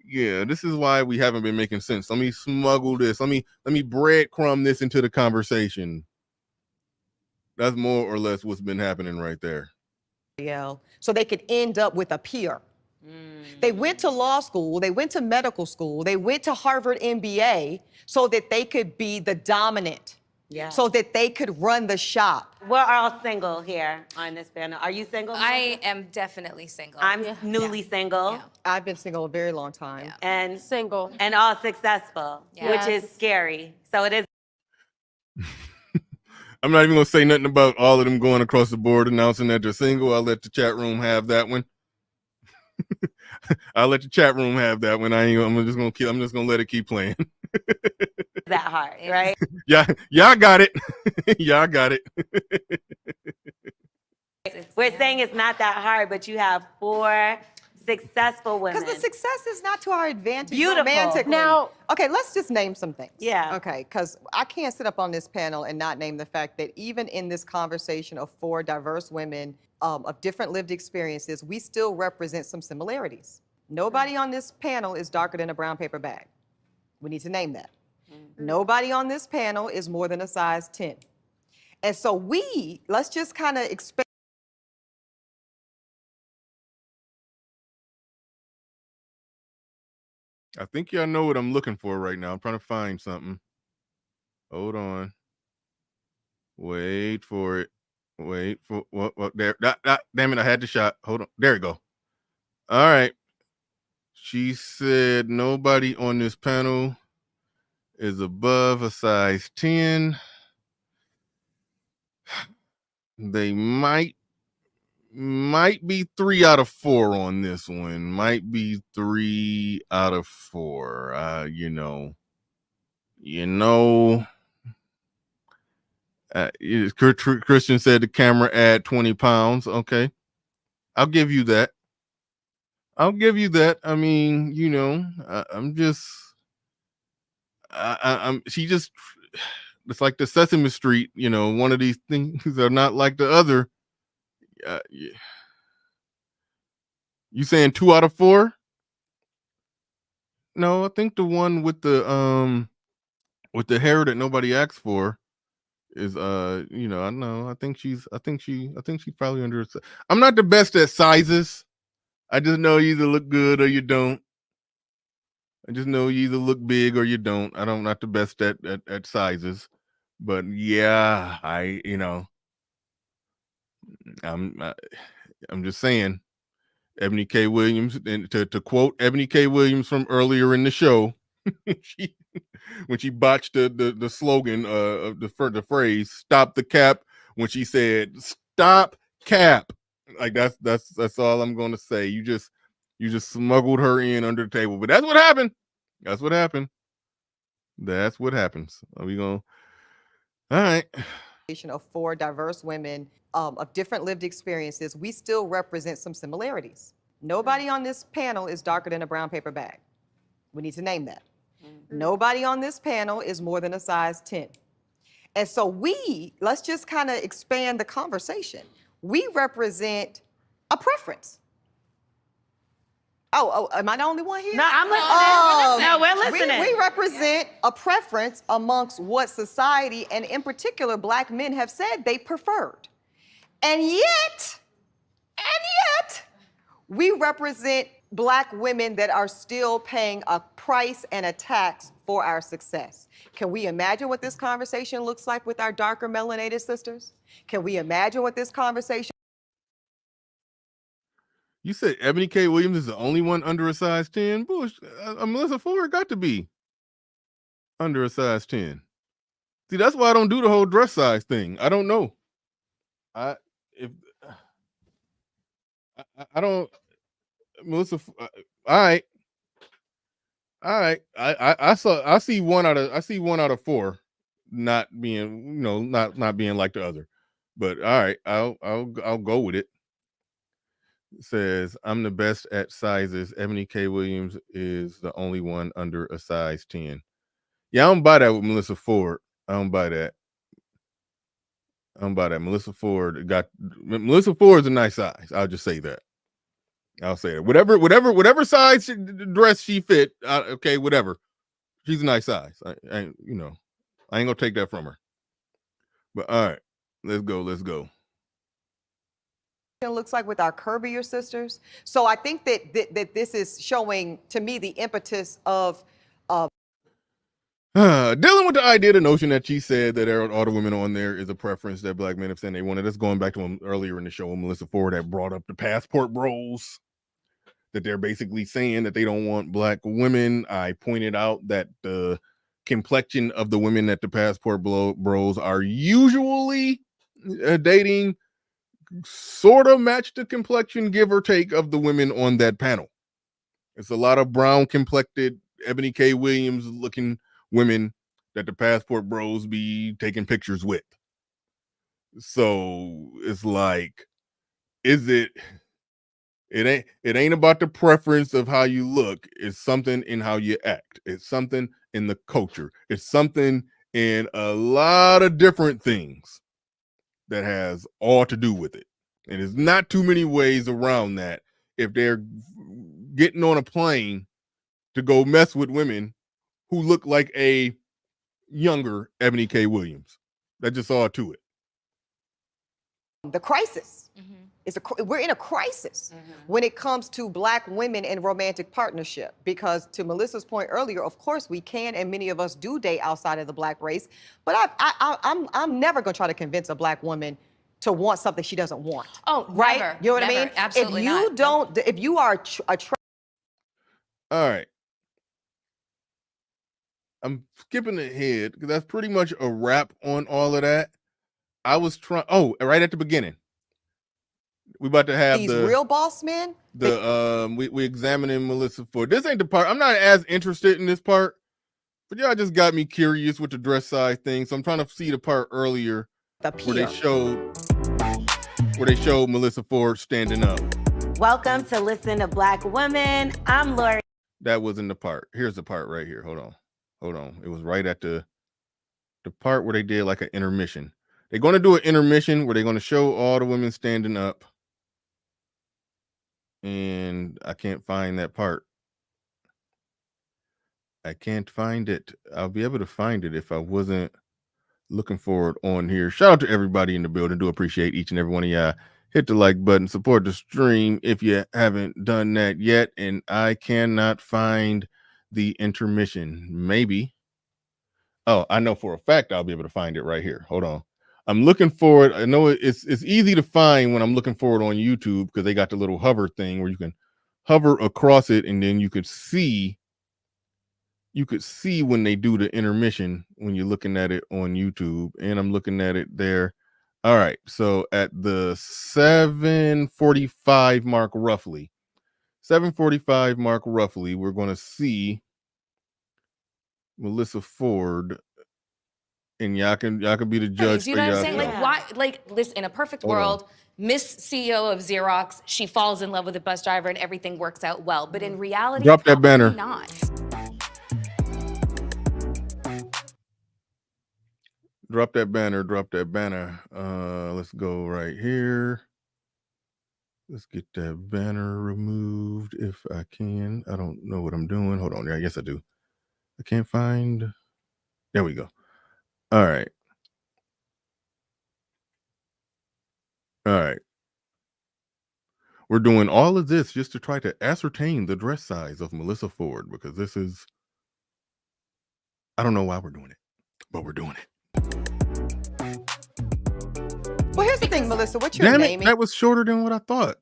yeah, this is why we haven't been making sense. Let me smuggle this. Let me breadcrumb this into the conversation. That's more or less what's been happening right there. So they could end up with a peer. They went to law school, they went to medical school, they went to Harvard MBA so that they could be the dominant, so that they could run the shop. We're all single here on this panel. Are you single? I am definitely single. I'm newly single. I've been single a very long time. And single. And all successful, which is scary. So it is. I'm not even going to say nothing about all of them going across the board announcing that they're single. I'll let the chat room have that one. I'll let the chat room have that one. I'm just gonna let it keep playing. That hard, right? Y'all got it. Y'all got it. We're saying it's not that hard, but you have 4 successful women. Because the success is not to our advantage. Beautiful. Romantically. Now, okay, let's just name some things. Yeah. Okay, because I can't sit up on this panel and not name the fact that even in this conversation of 4 diverse women of different lived experiences, we still represent some similarities. Nobody on this panel is darker than a brown paper bag. We need to name that. Nobody on this panel is more than a size 10. And so let's just kind of expand. I think y'all know what I'm looking for right now. I'm trying to find something. Hold on. Wait for it. Wait for what there. Damn it, I had the shot. Hold on. There we go. All right. She said nobody on this panel is above a size 10. They might be 3 out of 4 on this one. Might be 3 out of 4. Christian said the camera add 20 pounds. Okay. I'll give you that. I mean, it's like the Sesame Street, one of these things are not like the other. You saying 2 out of 4? No, I think the one with the hair that nobody asked for is I know. I think she's probably under. I'm not the best at sizes. I just know you either look good or you don't. I just know you either look big or you don't. I'm not the best at sizes, but yeah, I'm just saying. Eboni K. Williams, and to quote Eboni K. Williams from earlier in the show, when she botched the slogan of the phrase "Stop the cap," when she said "Stop cap," like that's all I'm going to say. You just smuggled her in under the table, but that's what happened. That's what happened. That's what happens. Are we going? All right. Of 4 diverse women of different lived experiences, we still represent some similarities. Nobody on this panel is darker than a brown paper bag. We need to name that. Nobody on this panel is more than a size 10. And so let's just kind of expand the conversation. We represent a preference. Oh, am I the only one here? No, I'm listening. No, we're listening. We represent a preference amongst what society, and in particular, Black men have said they preferred. And yet, we represent Black women that are still paying a price and a tax for our success. Can we imagine what this conversation looks like with our darker melanated sisters? Can we imagine what this conversation? You said Eboni K. Williams is the only one under a size 10? Bush, Melissa Ford got to be under a size 10. See, that's why I don't do the whole dress size thing. I don't know. I don't. Melissa, all right. I see 1 out of 4 not being, not being like the other. But all right, I'll go with it. It says I'm the best at sizes. Eboni K. Williams is the only one under a size 10. Yeah, I don't buy that with Melissa Ford. I don't buy that. I'm about that. Melissa Ford's a nice size. I'll just say that. I'll say that. Whatever size dress she fit. Okay, whatever. She's a nice size. I ain't gonna take that from her. But all right, let's go. It looks like with our curvier sisters. So I think that this is showing to me the impetus of dealing with the idea, the notion that she said that all the women on there is a preference that black men have said they wanted. That's going back to earlier in the show when Melissa Ford had brought up the passport bros, that they're basically saying that they don't want black women. I pointed out that the complexion of the women that the passport bros are usually dating sort of match the complexion, give or take, of the women on that panel. It's a lot of brown complected Ebony K. Williams looking women that the passport bros be taking pictures with. So it's like, it ain't about the preference of how you look. It's something in how you act. It's something in the culture. It's something in a lot of different things that has all to do with it. And there's not too many ways around that if they're getting on a plane to go mess with women who look like a younger Ebony K. Williams. That's just all to it. the crisis. We're in a crisis when it comes to black women and romantic partnership, because to Melissa's point earlier, of course we can, and many of us do date outside of the black race, but I'm never gonna try to convince a black woman to want something she doesn't want. Oh, right? never, You know what I never, mean? absolutely if you not. don't, if you are All right. I'm skipping ahead because that's pretty much a wrap on all of that. I was trying. Oh, right at the beginning, we about to have these real boss men. we examining Melissa Ford. This ain't the part. I'm not as interested in this part, but y'all just got me curious with the dress size thing. So I'm trying to see the part earlier where they showed Melissa Ford standing up. Welcome to Listen to Black Women. I'm Lori. That wasn't the part. Here's the part right here. Hold on. It was right at the part where they did like an intermission. They're going to do an intermission where they're going to show all the women standing up. And I can't find that part. I can't find it. I'll be able to find it if I wasn't looking for it on here. Shout out to everybody in the building. Do appreciate each and every one of y'all. Hit the like button. Support the stream if you haven't done that yet. And I cannot find the intermission. Maybe. Oh, I know for a fact I'll be able to find it right here. Hold on. I'm looking for it. I know it's easy to find when I'm looking for it on YouTube because they got the little hover thing where you can hover across it and then you could see when they do the intermission when you're looking at it on YouTube. And I'm looking at it there. All right. So at the 7:45 mark roughly, we're going to see Melissa Ford, and y'all can be the judge. You know what I'm saying? Like, why? Like, listen, in a perfect world, Miss CEO of Xerox, she falls in love with a bus driver and everything works out well. But in reality, drop that banner. Not. Drop that banner. Let's go right here. Let's get that banner removed if I can. I don't know what I'm doing. Hold on. I guess I do. I can't find. There we go. All right. We're doing all of this just to try to ascertain the dress size of Melissa Ford, because this is, I don't know why we're doing it, but we're doing it. Well, here's the thing, Melissa. What you're Damn it, naming? that was shorter than what I thought.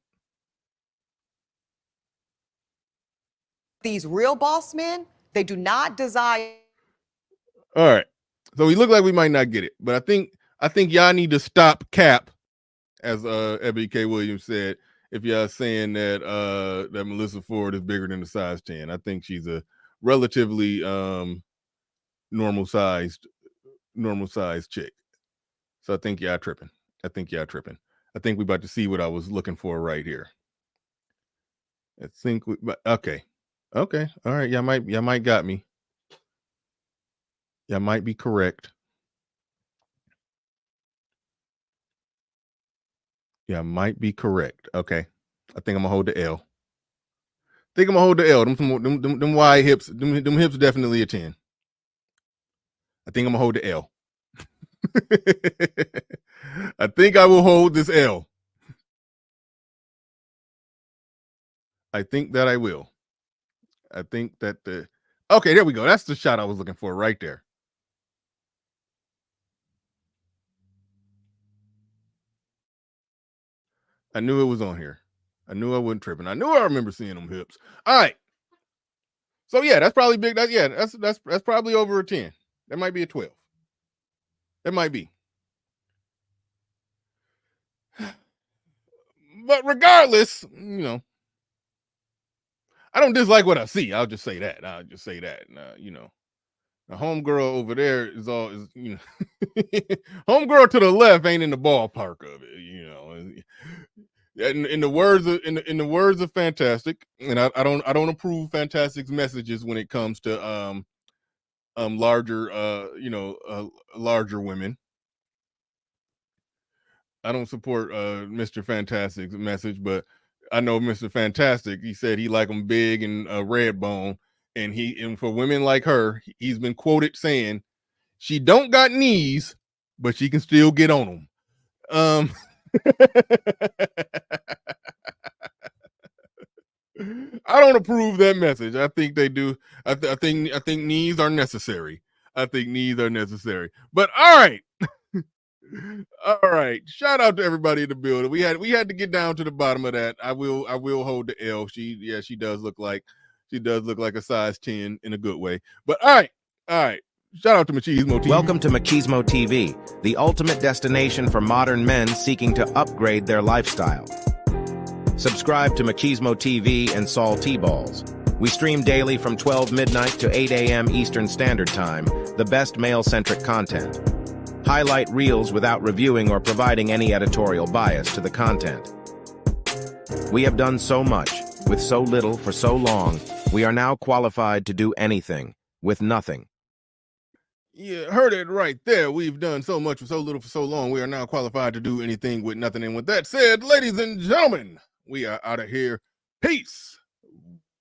These real boss men, they do not desire. All right. So we look like we might not get it, but I think y'all need to stop cap, as Ebony K. Williams said, if y'all saying that that Melissa Ford is bigger than the size 10. I think she's a relatively normal sized chick. So I think y'all tripping. I think we about to see what I was looking for right here. Okay. All right. Y'all might got me. Y'all might be correct. Yeah, I might be correct. Okay. I think I'm gonna hold the L. Them wide hips, them hips definitely a 10. I think I'm gonna hold the L. I think I will hold this L. I think that I will. I think that okay, there we go. That's the shot I was looking for right there. I knew it was on here. I knew I wasn't tripping. I knew I remember seeing them hips. All right. So yeah, that's probably big. That's probably over a 10. That might be a 12. That might be. But regardless, I don't dislike what I see. I'll just say that. The homegirl over there is homegirl to the left ain't in the ballpark of it, In the words of Fantastic, and I don't approve Fantastic's messages when it comes to larger larger women. I don't support Mr. Fantastic's message, but I know Mr. Fantastic. He said he like them big and red bone, and for women like her, he's been quoted saying she don't got knees, but she can still get on them. I don't approve that message. I think they do. I think knees are necessary. But all right. All right. Shout out to everybody in the building. We had to get down to the bottom of that. I will hold the L. She does look like a size 10 in a good way. But all right. Shout out to Machismo TV. Welcome to Machismo TV, the ultimate destination for modern men seeking to upgrade their lifestyle. Subscribe to Machismo TV and Saul T-Balls. We stream daily from 12 midnight to 8 a.m. Eastern Standard Time, the best male-centric content. Highlight reels without reviewing or providing any editorial bias to the content. We have done so much, with so little for so long, we are now qualified to do anything, with nothing. Yeah, heard it right there. We've done so much with so little for so long, we are now qualified to do anything with nothing. And with that said, ladies and gentlemen, we are out of here. Peace.